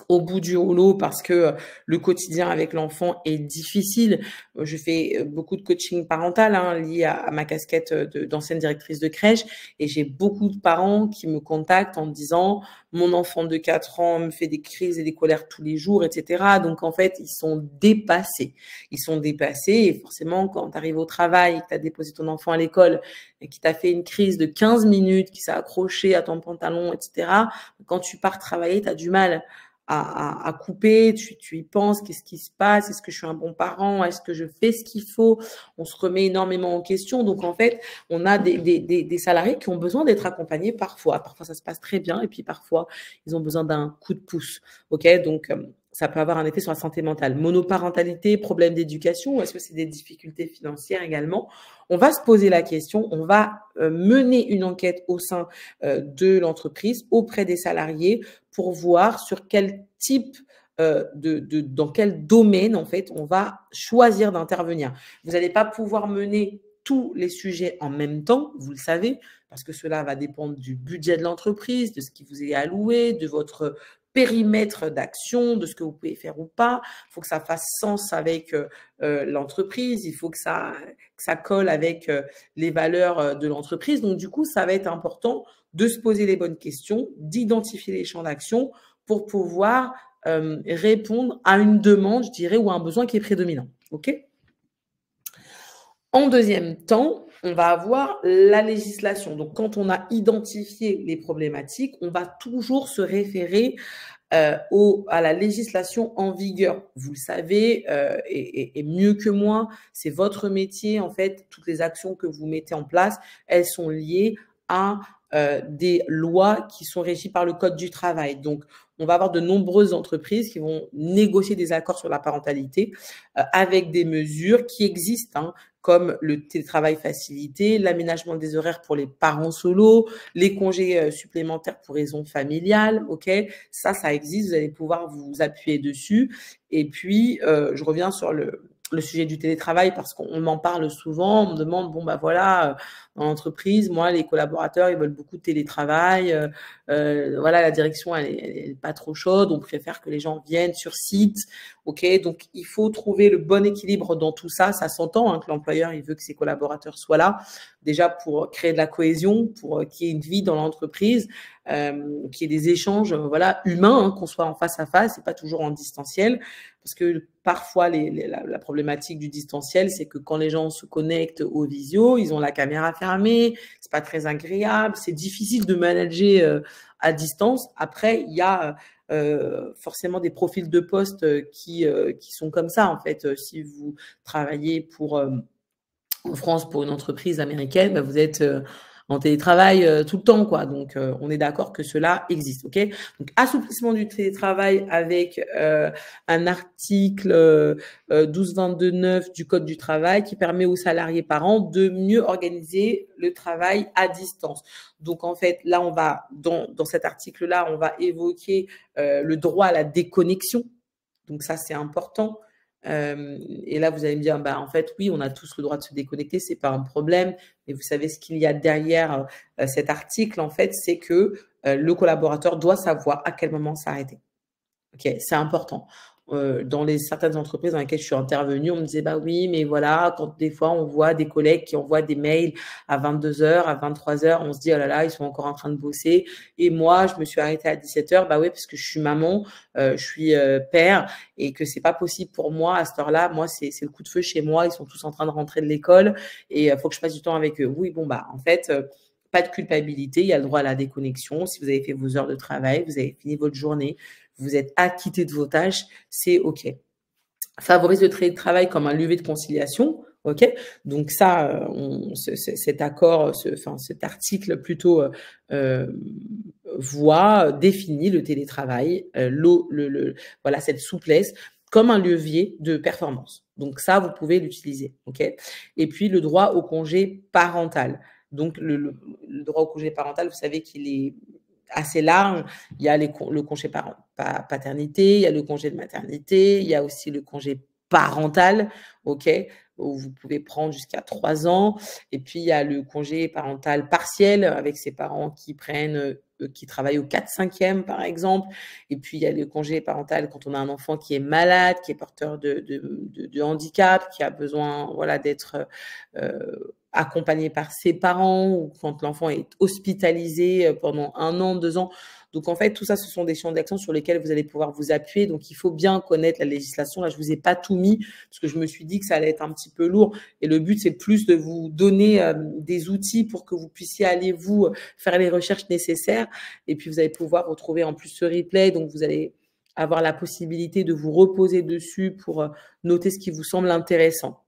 au bout du rouleau parce que le quotidien avec l'enfant est difficile. Je fais beaucoup de coaching parental lié à ma casquette d'ancienne directrice de crèche et j'ai beaucoup de parents qui me contactent en me disant mon enfant de 4 ans me fait des crises et des colères tous les jours, etc. Donc en fait, ils sont dépassés. Ils sont dépassés et forcément, quand tu arrives au travail et que tu as déposé ton enfant à l'école et qu'il t'a fait une crise de 15 minutes, qui s'est accroché à ton pantalon, etc., quand tu pars travailler, tu as du mal à couper, tu y penses, qu'est-ce qui se passe, est-ce que je suis un bon parent, est-ce que je fais ce qu'il faut, on se remet énormément en question. Donc en fait, on a des salariés qui ont besoin d'être accompagnés parfois. Parfois ça se passe très bien et puis parfois ils ont besoin d'un coup de pouce. Ok, donc ça peut avoir un effet sur la santé mentale. Monoparentalité, problème d'éducation, ou est-ce que c'est des difficultés financières également? On va se poser la question, on va mener une enquête au sein de l'entreprise auprès des salariés pour voir sur quel type dans quel domaine en fait on va choisir d'intervenir. Vous n'allez pas pouvoir mener tous les sujets en même temps, vous le savez, parce que cela va dépendre du budget de l'entreprise, de ce qui vous est alloué, de votre périmètre d'action, de ce que vous pouvez faire ou pas. Il faut que ça fasse sens avec l'entreprise, il faut que ça colle avec les valeurs de l'entreprise. Donc, du coup, ça va être important de se poser les bonnes questions, d'identifier les champs d'action pour pouvoir répondre à une demande, je dirais, ou à un besoin qui est prédominant. OK ? En deuxième temps, on va avoir la législation. Donc, quand on a identifié les problématiques, on va toujours se référer à la législation en vigueur. Vous le savez, et mieux que moi, c'est votre métier. En fait, toutes les actions que vous mettez en place, elles sont liées à des lois qui sont régies par le Code du travail. Donc, on va avoir de nombreuses entreprises qui vont négocier des accords sur la parentalité avec des mesures qui existent, comme le télétravail facilité, l'aménagement des horaires pour les parents solos, les congés supplémentaires pour raisons familiales, ok? Ça existe, vous allez pouvoir vous appuyer dessus. Et puis, je reviens sur le sujet du télétravail parce qu'on m'en parle souvent, on me demande, bon, bah voilà, dans l'entreprise. Moi, les collaborateurs, ils veulent beaucoup de télétravail. Voilà, la direction, elle est pas trop chaude. On préfère que les gens viennent sur site. OK, donc il faut trouver le bon équilibre dans tout ça. Ça s'entend hein, que l'employeur, il veut que ses collaborateurs soient là. Déjà pour créer de la cohésion, pour qu'il y ait une vie dans l'entreprise, qu'il y ait des échanges voilà, humains, hein, qu'on soit en face à face et pas toujours en distanciel. Parce que parfois, la problématique du distanciel, c'est que quand les gens se connectent au visio, ils ont la caméra fermée, c'est pas très agréable, c'est difficile de manager à distance. Après, il y a forcément des profils de poste qui sont comme ça, en fait. Si vous travaillez en France pour une entreprise américaine, bah, vous êtes en télétravail tout le temps, quoi. Donc, on est d'accord que cela existe, ok? Donc, assouplissement du télétravail avec un article 1222.9 du Code du travail qui permet aux salariés par an de mieux organiser le travail à distance. Donc, en fait, là, on va dans cet article-là, on va évoquer le droit à la déconnexion. Donc, ça, c'est important. Et là, vous allez me dire, bah, en fait, oui, on a tous le droit de se déconnecter, c'est pas un problème. Mais vous savez ce qu'il y a derrière cet article, en fait, c'est que le collaborateur doit savoir à quel moment s'arrêter. Ok, c'est important. Dans certaines entreprises dans lesquelles je suis intervenue, on me disait, bah oui, mais voilà, quand des fois on voit des collègues qui envoient des mails à 22h, à 23h, on se dit, oh là là, ils sont encore en train de bosser. Et moi, je me suis arrêtée à 17h, bah oui, parce que je suis maman, je suis père, et que c'est pas possible pour moi à cette heure-là. Moi, c'est le coup de feu chez moi, ils sont tous en train de rentrer de l'école, et il faut que je passe du temps avec eux. Oui, bon, bah, en fait, pas de culpabilité, il y a le droit à la déconnexion. Si vous avez fait vos heures de travail, vous avez fini votre journée, vous êtes acquitté de vos tâches, c'est OK. Favorise le télétravail comme un levier de conciliation. OK. Donc ça, cet accord, cet article plutôt définit le télétravail, voilà, cette souplesse comme un levier de performance. Donc ça, vous pouvez l'utiliser. OK. Et puis le droit au congé parental. Donc le droit au congé parental, vous savez qu'il est assez large. Il y a le congé paternité, il y a le congé de maternité, il y a aussi le congé parental, OK, où vous pouvez prendre jusqu'à 3 ans. Et puis, il y a le congé parental partiel avec ses parents qui travaillent au 4/5e, par exemple. Et puis, il y a le congé parental quand on a un enfant qui est malade, qui est porteur de handicap, qui a besoin, voilà, d'être accompagné par ses parents ou quand l'enfant est hospitalisé pendant 1 an, 2 ans. Donc, en fait, tout ça, ce sont des champs d'action sur lesquels vous allez pouvoir vous appuyer. Donc, il faut bien connaître la législation. Là, je vous ai pas tout mis parce que je me suis dit que ça allait être un petit peu lourd. Et le but, c'est plus de vous donner des outils pour que vous puissiez aller, vous, faire les recherches nécessaires. Et puis, vous allez pouvoir retrouver en plus ce replay. Donc, vous allez avoir la possibilité de vous reposer dessus pour noter ce qui vous semble intéressant.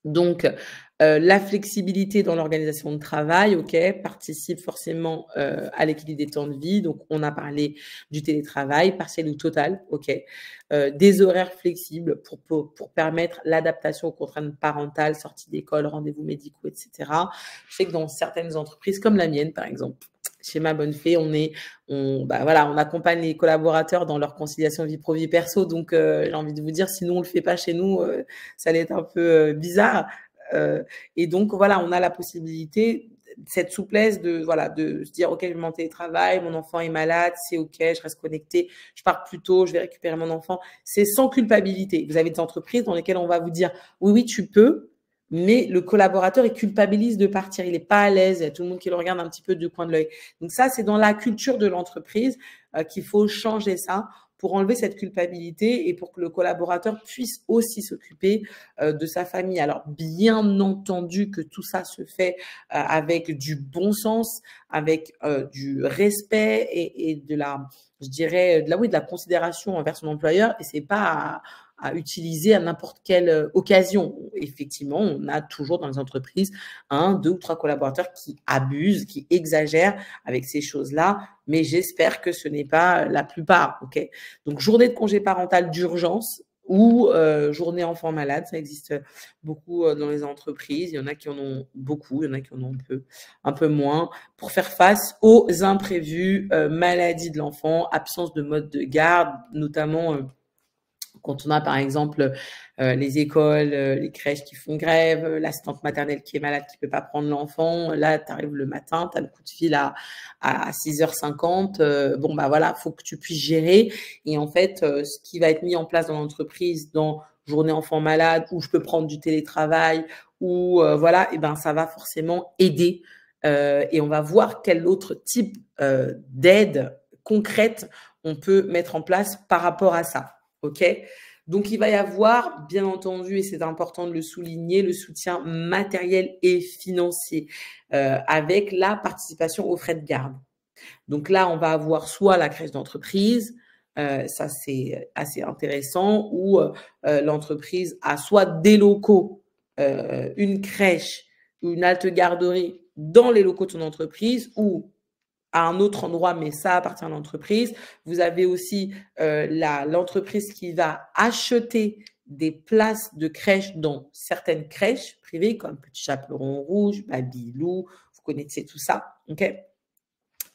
Donc, la flexibilité dans l'organisation de travail, OK, participe forcément à l'équilibre des temps de vie. Donc, on a parlé du télétravail, partiel ou total, OK. Des horaires flexibles pour permettre l'adaptation aux contraintes parentales, sortie d'école, rendez-vous médicaux, etc. Je sais que dans certaines entreprises, comme la mienne, par exemple, chez Ma Bonne Fée, on accompagne les collaborateurs dans leur conciliation vie pro vie perso. Donc, j'ai envie de vous dire, si nous on le fait pas chez nous, ça allait être un peu bizarre. Et donc voilà, on a la possibilité, cette souplesse de se dire, ok, je vais en télétravail, mon enfant est malade, c'est ok, je reste connecté, je pars plus tôt, je vais récupérer mon enfant. C'est sans culpabilité. Vous avez des entreprises dans lesquelles on va vous dire, oui, tu peux. Mais le collaborateur, il culpabilise de partir. Il n'est pas à l'aise. Il y a tout le monde qui le regarde un petit peu du coin de l'œil. Donc ça, c'est dans la culture de l'entreprise qu'il faut changer ça pour enlever cette culpabilité et pour que le collaborateur puisse aussi s'occuper de sa famille. Alors, bien entendu que tout ça se fait avec du bon sens, avec du respect et de la considération envers son employeur. Et c'est pas à utiliser à n'importe quelle occasion. Effectivement, on a toujours dans les entreprises 1, 2 ou 3 collaborateurs qui abusent, qui exagèrent avec ces choses-là, mais j'espère que ce n'est pas la plupart. Ok. Donc, journée de congé parental d'urgence ou journée enfant malade, ça existe beaucoup dans les entreprises. Il y en a qui en ont beaucoup, il y en a qui en ont un peu moins, pour faire face aux imprévus, maladie de l'enfant, absence de mode de garde, notamment Quand on a par exemple les écoles, les crèches qui font grève, l'assistante maternelle qui est malade, qui peut pas prendre l'enfant, là, tu arrives le matin, tu as le coup de fil à 6h50. Bon, bah voilà, faut que tu puisses gérer. Et en fait, ce qui va être mis en place dans l'entreprise, dans journée enfant malade, où je peux prendre du télétravail, ou voilà, et ben ça va forcément aider. Et on va voir quel autre type d'aide concrète on peut mettre en place par rapport à ça. OK? Donc, il va y avoir, bien entendu, et c'est important de le souligner, le soutien matériel et financier avec la participation aux frais de garde. Donc là, on va avoir soit la crèche d'entreprise, ça c'est assez intéressant, où l'entreprise a soit des locaux, une crèche ou une halte garderie dans les locaux de son entreprise, ou à un autre endroit, mais ça appartient à l'entreprise. Vous avez aussi l'entreprise qui va acheter des places de crèche dans certaines crèches privées, comme Petit Chaperon Rouge, Babylou, vous connaissez tout ça, ok?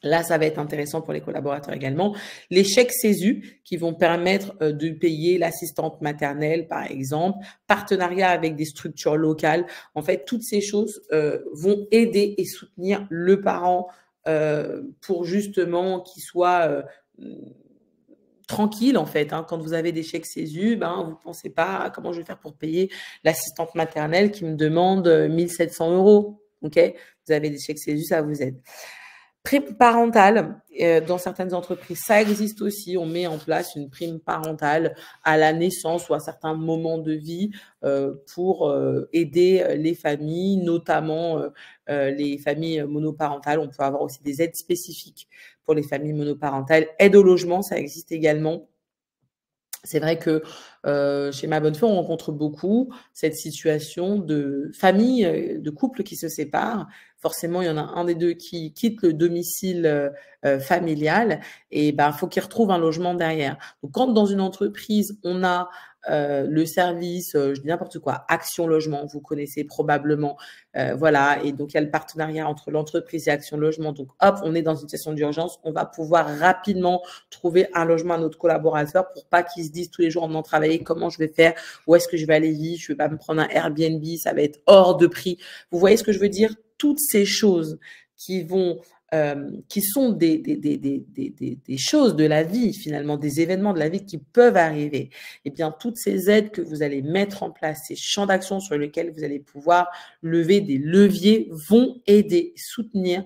Là, ça va être intéressant pour les collaborateurs également. Les chèques CESU qui vont permettre de payer l'assistante maternelle, par exemple, partenariat avec des structures locales. En fait, toutes ces choses vont aider et soutenir le parent pour justement qu'il soit tranquille en fait. Hein. Quand vous avez des chèques CESU, ben, vous ne pensez pas comment je vais faire pour payer l'assistante maternelle qui me demande 1700 €. Okay, vous avez des chèques CESU, ça vous aide. Prime parentale, dans certaines entreprises, ça existe aussi. On met en place une prime parentale à la naissance ou à certains moments de vie pour aider les familles, notamment les familles monoparentales. On peut avoir aussi des aides spécifiques pour les familles monoparentales. Aide au logement, ça existe également. C'est vrai que chez Ma Bonne Foi, on rencontre beaucoup cette situation de famille, de couples qui se séparent. Forcément, il y en a un des deux qui quitte le domicile familial et ben faut qu'il retrouve un logement derrière. Donc, quand dans une entreprise, on a le service, je dis n'importe quoi, Action Logement, vous connaissez probablement, voilà. Et donc, il y a le partenariat entre l'entreprise et Action Logement. Donc, hop, on est dans une situation d'urgence. On va pouvoir rapidement trouver un logement à notre collaborateur pour pas qu'ils se disent tous les jours en venant travailler comment je vais faire, où est-ce que je vais aller vivre, je vais pas me prendre un Airbnb, ça va être hors de prix. Vous voyez ce que je veux dire? Toutes ces choses qui vont qui sont des choses de la vie, finalement, des événements de la vie qui peuvent arriver, eh bien, toutes ces aides que vous allez mettre en place, ces champs d'action sur lesquels vous allez pouvoir lever des leviers vont aider, soutenir,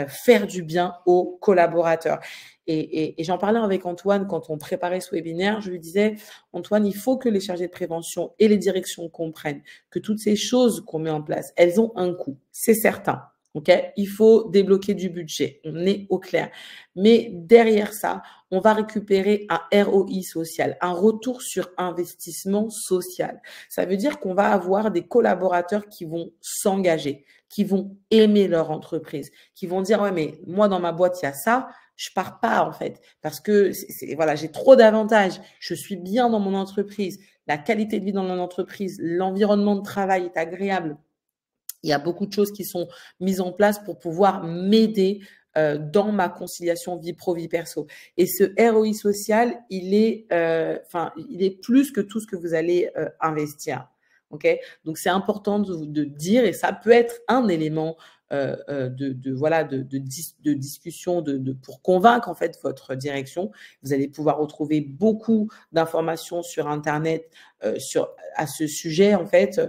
faire du bien aux collaborateurs. Et j'en parlais avec Antoine quand on préparait ce webinaire. Je lui disais, Antoine, il faut que les chargés de prévention et les directions comprennent que toutes ces choses qu'on met en place, elles ont un coût, c'est certain. Okay, il faut débloquer du budget, on est au clair. Mais derrière ça, on va récupérer un ROI social, un retour sur investissement social. Ça veut dire qu'on va avoir des collaborateurs qui vont s'engager, qui vont aimer leur entreprise, qui vont dire « Ouais, mais moi, dans ma boîte, il y a ça. Je pars pas, en fait, parce que voilà, j'ai trop d'avantages. Je suis bien dans mon entreprise. La qualité de vie dans mon entreprise, l'environnement de travail est agréable. » Il y a beaucoup de choses qui sont mises en place pour pouvoir m'aider dans ma conciliation vie pro, vie perso. Et ce ROI social, il est plus que tout ce que vous allez investir. Okay, donc, c'est important de dire, et ça peut être un élément de discussion pour convaincre en fait votre direction. Vous allez pouvoir retrouver beaucoup d'informations sur Internet à ce sujet en fait,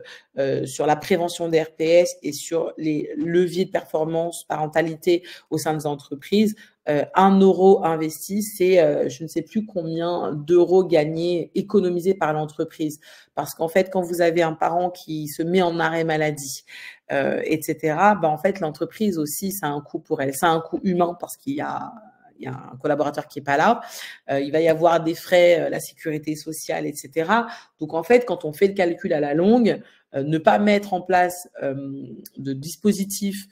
sur la prévention des RPS et sur les leviers de performance parentalité au sein des entreprises. 1 € investi, c'est je ne sais plus combien d'euros gagnés, économisés par l'entreprise. Parce qu'en fait, quand vous avez un parent qui se met en arrêt maladie, etc., ben en fait, l'entreprise aussi, ça a un coût pour elle. Ça a un coût humain parce qu'il y a un collaborateur qui est pas là. Il va y avoir des frais, la sécurité sociale, etc. Donc, en fait, quand on fait le calcul à la longue, ne pas mettre en place de dispositifs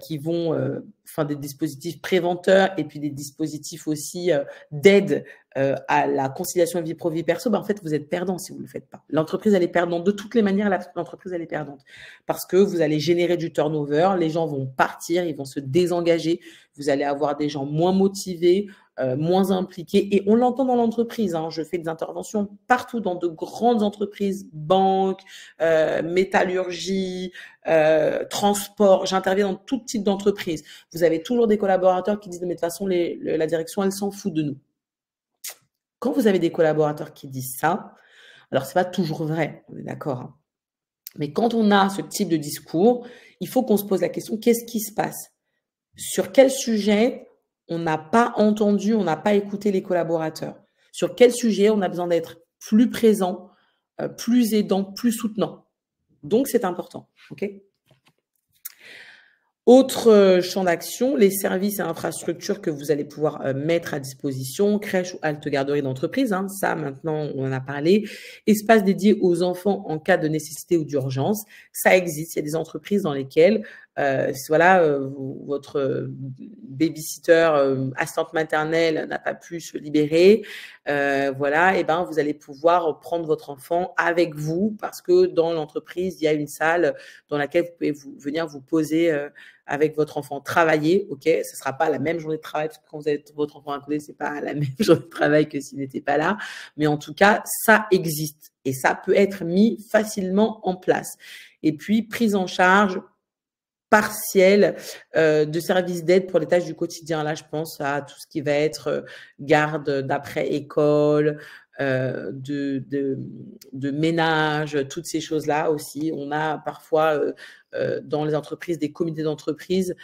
qui vont enfin des dispositifs préventeurs et puis des dispositifs aussi d'aide à la conciliation vie pro vie perso, ben en fait vous êtes perdant si vous ne le faites pas. L'entreprise elle est perdante de toutes les manières, l'entreprise elle est perdante parce que vous allez générer du turnover, les gens vont partir, ils vont se désengager, vous allez avoir des gens moins motivés, moins impliqués. Et on l'entend dans l'entreprise. Hein. Je fais des interventions partout dans de grandes entreprises, banques, métallurgie, transport. J'interviens dans tout type d'entreprise. Vous avez toujours des collaborateurs qui disent mais de toute façon, la direction, elle s'en fout de nous. Quand vous avez des collaborateurs qui disent ça, alors c'est pas toujours vrai, on est d'accord. Hein. Mais quand on a ce type de discours, il faut qu'on se pose la question, qu'est-ce qui se passe? Sur quel sujet on n'a pas entendu, on n'a pas écouté les collaborateurs? Sur quel sujet on a besoin d'être plus présent, plus aidant, plus soutenant? Donc, c'est important. OK ? Autre champ d'action, les services et infrastructures que vous allez pouvoir mettre à disposition, crèche ou halte garderie d'entreprise, hein, ça maintenant on en a parlé, espace dédié aux enfants en cas de nécessité ou d'urgence, ça existe, il y a des entreprises dans lesquelles voilà, votre babysitter, assistante maternelle n'a pas pu se libérer, voilà, et ben vous allez pouvoir prendre votre enfant avec vous parce que dans l'entreprise il y a une salle dans laquelle vous pouvez venir vous poser avec votre enfant, travailler, ok, ce sera pas la même journée de travail parce que quand vous avez votre enfant à côté, c'est pas la même journée de travail que s'il n'était pas là, mais en tout cas ça existe et ça peut être mis facilement en place. Et puis prise en charge partielle de services d'aide pour les tâches du quotidien. Là, je pense à tout ce qui va être garde d'après-école, de ménage, toutes ces choses-là aussi. On a parfois dans les entreprises des comités d'entreprise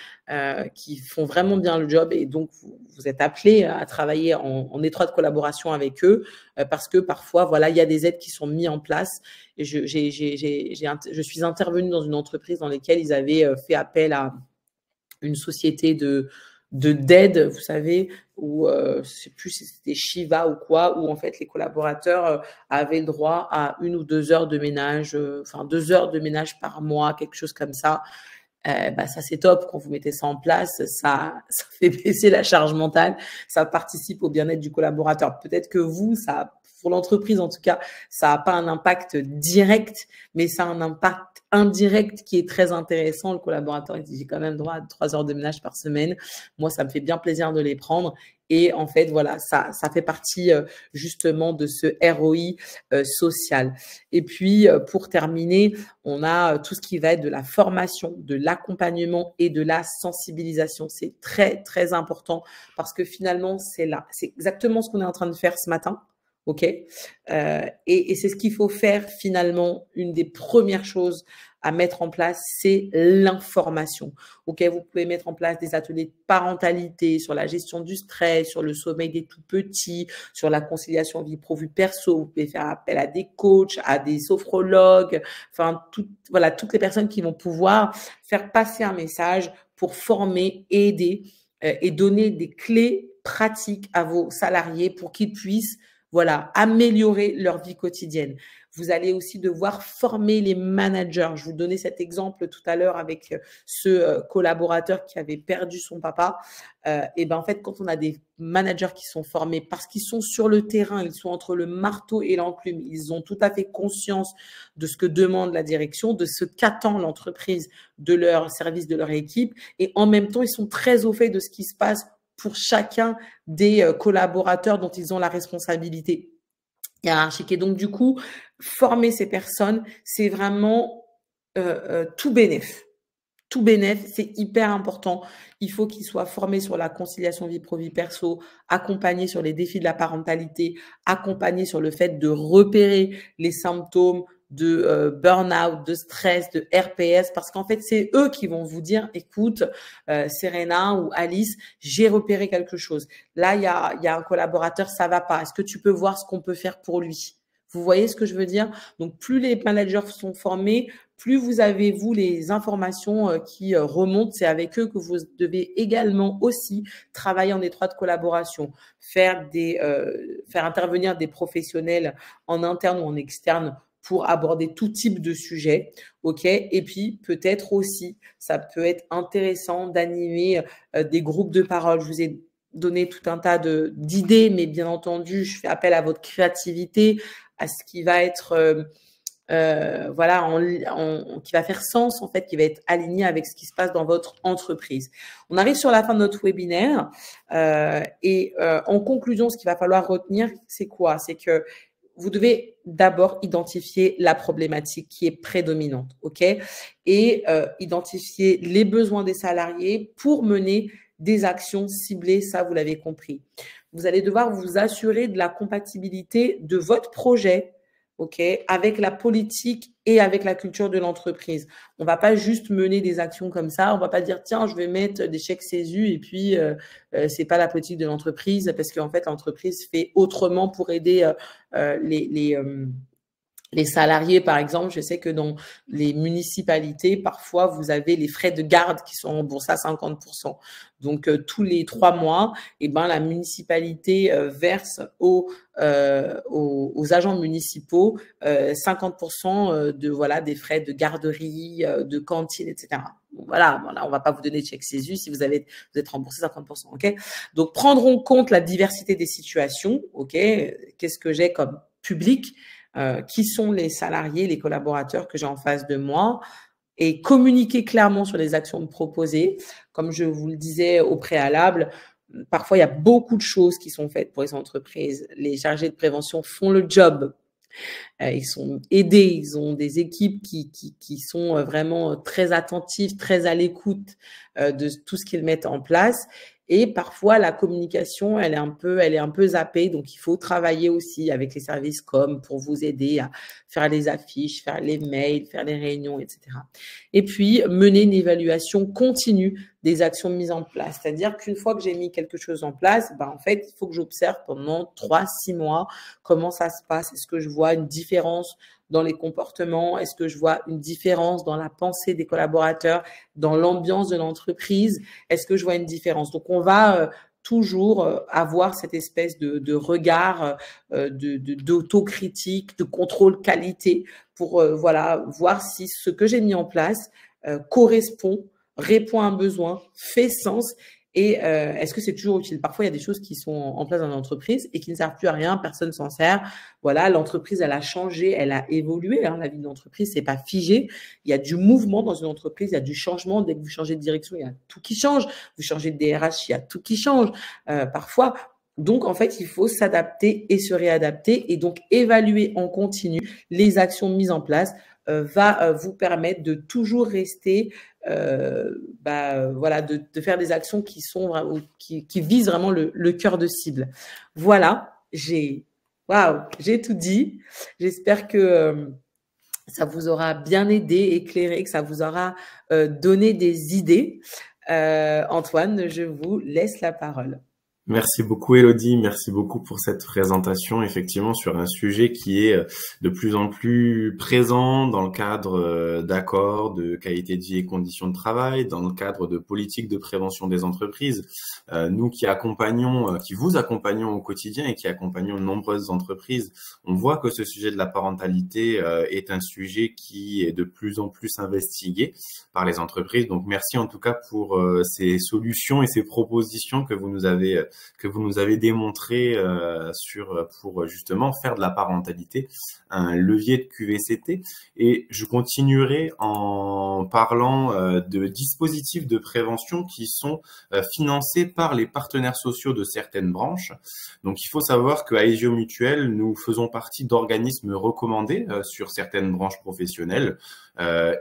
qui font vraiment bien le job et donc vous êtes appelés à travailler en étroite collaboration avec eux parce que parfois, voilà, il y a des aides qui sont mises en place. Et je suis intervenue dans une entreprise dans laquelle ils avaient fait appel à une société d'aide, vous savez, où je sais plus si c'était Shiva ou quoi, où en fait les collaborateurs avaient le droit à 1 ou 2 heures de ménage, enfin 2 heures de ménage par mois, quelque chose comme ça. Bah, ça c'est top quand vous mettez ça en place, ça fait baisser la charge mentale, ça participe au bien-être du collaborateur. Peut-être que vous, ça pour l'entreprise en tout cas, ça n'a pas un impact direct, mais ça a un impact indirect qui est très intéressant. Le collaborateur, il dit, j'ai quand même droit à 3 heures de ménage par semaine. Moi, ça me fait bien plaisir de les prendre. Et en fait, voilà, ça fait partie justement de ce ROI social. Et puis, pour terminer, on a tout ce qui va être de la formation, de l'accompagnement et de la sensibilisation. C'est très, très important parce que finalement, c'est exactement ce qu'on est en train de faire ce matin. OK, et c'est ce qu'il faut faire finalement. Une des premières choses à mettre en place, c'est l'information. OK, vous pouvez mettre en place des ateliers de parentalité sur la gestion du stress, sur le sommeil des tout petits, sur la conciliation vie pro vie perso. Vous pouvez faire appel à des coachs, à des sophrologues, enfin voilà, toutes les personnes qui vont pouvoir faire passer un message pour former, aider et donner des clés pratiques à vos salariés pour qu'ils puissent voilà, améliorer leur vie quotidienne. Vous allez aussi devoir former les managers. Je vous donnais cet exemple tout à l'heure avec ce collaborateur qui avait perdu son papa. Et ben en fait, quand on a des managers qui sont formés parce qu'ils sont sur le terrain, ils sont entre le marteau et l'enclume, ils ont tout à fait conscience de ce que demande la direction, de ce qu'attend l'entreprise de leur service, de leur équipe, et en même temps, ils sont très au fait de ce qui se passe pour chacun des collaborateurs dont ils ont la responsabilité hiérarchique. Et donc, du coup, former ces personnes, c'est vraiment tout bénéf. Tout bénéf, c'est hyper important. Il faut qu'ils soient formés sur la conciliation vie pro vie perso, accompagnés sur les défis de la parentalité, accompagnés sur le fait de repérer les symptômes de burn-out, de stress, de RPS, parce qu'en fait, c'est eux qui vont vous dire, écoute, Serena ou Alice, j'ai repéré quelque chose. Là, il y a un collaborateur, ça va pas. Est-ce que tu peux voir ce qu'on peut faire pour lui? Vous voyez ce que je veux dire? Donc, plus les managers sont formés, plus vous avez, vous, les informations qui remontent. C'est avec eux que vous devez également aussi travailler en étroite collaboration, faire intervenir des professionnels en interne ou en externe pour aborder tout type de sujet, ok? Et puis peut-être aussi, ça peut être intéressant d'animer des groupes de parole. Je vous ai donné tout un tas d'idées, mais bien entendu, je fais appel à votre créativité, à ce qui va être voilà, qui va faire sens, en fait, qui va être aligné avec ce qui se passe dans votre entreprise. On arrive sur la fin de notre webinaire et en conclusion, ce qu'il va falloir retenir, c'est quoi? C'est que vous devez d'abord identifier la problématique qui est prédominante, ok? Et identifier les besoins des salariés pour mener des actions ciblées, ça, vous l'avez compris. Vous allez devoir vous assurer de la compatibilité de votre projet, ok, avec la politique et avec la culture de l'entreprise. On va pas juste mener des actions comme ça. On va pas dire tiens, je vais mettre des chèques CESU et puis c'est pas la politique de l'entreprise parce qu'en fait l'entreprise fait autrement pour aider les salariés, par exemple. Je sais que dans les municipalités, parfois, vous avez les frais de garde qui sont remboursés à 50%. Donc, tous les 3 mois, la municipalité verse aux agents municipaux 50% des frais de garderie, de cantine, etc. Bon, voilà, on va pas vous donner de chèque CESU si vous êtes remboursé 50%. Ok. Donc, prendre en compte la diversité des situations. Ok. Qu'est-ce que j'ai comme public? Qui sont les salariés, les collaborateurs que j'ai en face de moi et communiquer clairement sur les actions proposées. Comme je vous le disais au préalable, parfois il y a beaucoup de choses qui sont faites pour les entreprises. Les chargés de prévention font le job. Ils sont aidés, ils ont des équipes qui sont vraiment très attentives, très à l'écoute de tout ce qu'ils mettent en place. Et parfois, la communication, elle est un peu zappée. Donc, il faut travailler aussi avec les services com pour vous aider à faire les affiches, faire les mails, faire les réunions, etc. Et puis, mener une évaluation continue des actions mises en place. C'est-à-dire qu'une fois que j'ai mis quelque chose en place, en fait, il faut que j'observe pendant 3-6 mois comment ça se passe. Est-ce que je vois une différence dans les comportements? Est-ce que je vois une différence dans la pensée des collaborateurs, dans l'ambiance de l'entreprise? Est-ce que je vois une différence? Donc, on va toujours avoir cette espèce de regard d'autocritique, de contrôle qualité pour voir si ce que j'ai mis en place correspond, répond à un besoin, fait sens. Et est-ce que c'est toujours utile? Parfois, il y a des choses qui sont en place dans l'entreprise et qui ne servent plus à rien, personne s'en sert. Voilà, l'entreprise, elle a changé, elle a évolué. La vie de l'entreprise, c'est pas figé. Il y a du mouvement dans une entreprise, il y a du changement. Dès que vous changez de direction, il y a tout qui change. Vous changez de DRH, il y a tout qui change. Parfois, donc, en fait, il faut s'adapter et se réadapter et donc évaluer en continu les actions mises en place va vous permettre de toujours rester de faire des actions qui visent vraiment le cœur de cible. Voilà, j'ai tout dit. J'espère que ça vous aura bien aidé, éclairé, que ça vous aura donné des idées. Antoine, je vous laisse la parole. Merci beaucoup Elodie, merci beaucoup pour cette présentation, effectivement sur un sujet qui est de plus en plus présent dans le cadre d'accords de qualité de vie et conditions de travail, dans le cadre de politiques de prévention des entreprises. Nous qui vous accompagnons au quotidien et qui accompagnons de nombreuses entreprises, on voit que ce sujet de la parentalité est un sujet qui est de plus en plus investigué par les entreprises. Donc merci en tout cas pour ces solutions et ces propositions que vous nous avez démontré pour justement faire de la parentalité un levier de QVCT. Et je continuerai en parlant de dispositifs de prévention qui sont financés par les partenaires sociaux de certaines branches. Donc, il faut savoir qu'à Aesio Mutuelle, nous faisons partie d'organismes recommandés sur certaines branches professionnelles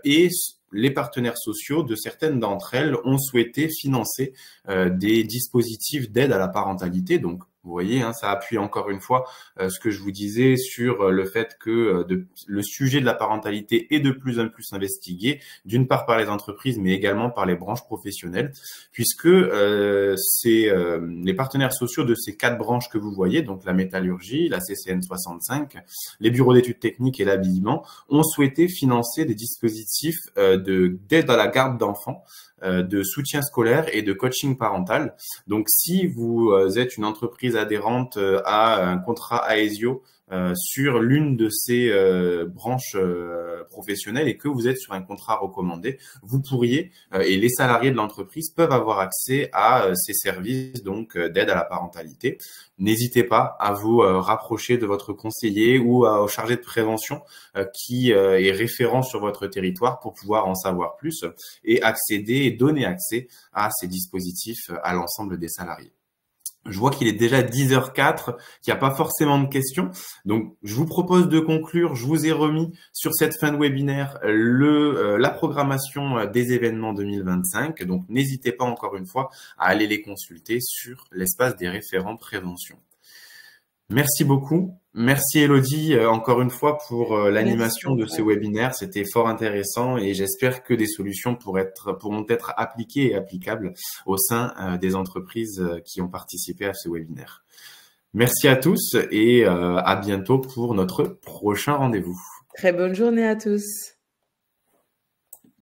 et les partenaires sociaux de certaines d'entre elles ont souhaité financer des dispositifs d'aide à la parentalité. Donc, vous voyez, ça appuie encore une fois ce que je vous disais sur le fait que le sujet de la parentalité est de plus en plus investigué, d'une part par les entreprises, mais également par les branches professionnelles, puisque les partenaires sociaux de ces 4 branches que vous voyez, donc la métallurgie, la CCN 65, les bureaux d'études techniques et l'habillement, ont souhaité financer des dispositifs d'aide à la garde d'enfants, de soutien scolaire et de coaching parental. Donc, si vous êtes une entreprise adhérente à un contrat Aesio sur l'une de ces branches professionnelles et que vous êtes sur un contrat recommandé, vous pourriez et les salariés de l'entreprise peuvent avoir accès à ces services donc d'aide à la parentalité. N'hésitez pas à vous rapprocher de votre conseiller ou au chargé de prévention qui est référent sur votre territoire pour pouvoir en savoir plus et accéder et donner accès à ces dispositifs à l'ensemble des salariés. Je vois qu'il est déjà 10h04, qu'il n'y a pas forcément de questions. Donc, je vous propose de conclure. Je vous ai remis sur cette fin de webinaire la programmation des événements 2025. Donc, n'hésitez pas encore une fois à aller les consulter sur l'espace des référents prévention. Merci beaucoup. Merci Elodie, encore une fois, pour l'animation de ce webinaire. C'était fort intéressant et j'espère que des solutions pourront être appliquées et applicables au sein des entreprises qui ont participé à ce webinaire. Merci à tous et à bientôt pour notre prochain rendez-vous. Très bonne journée à tous.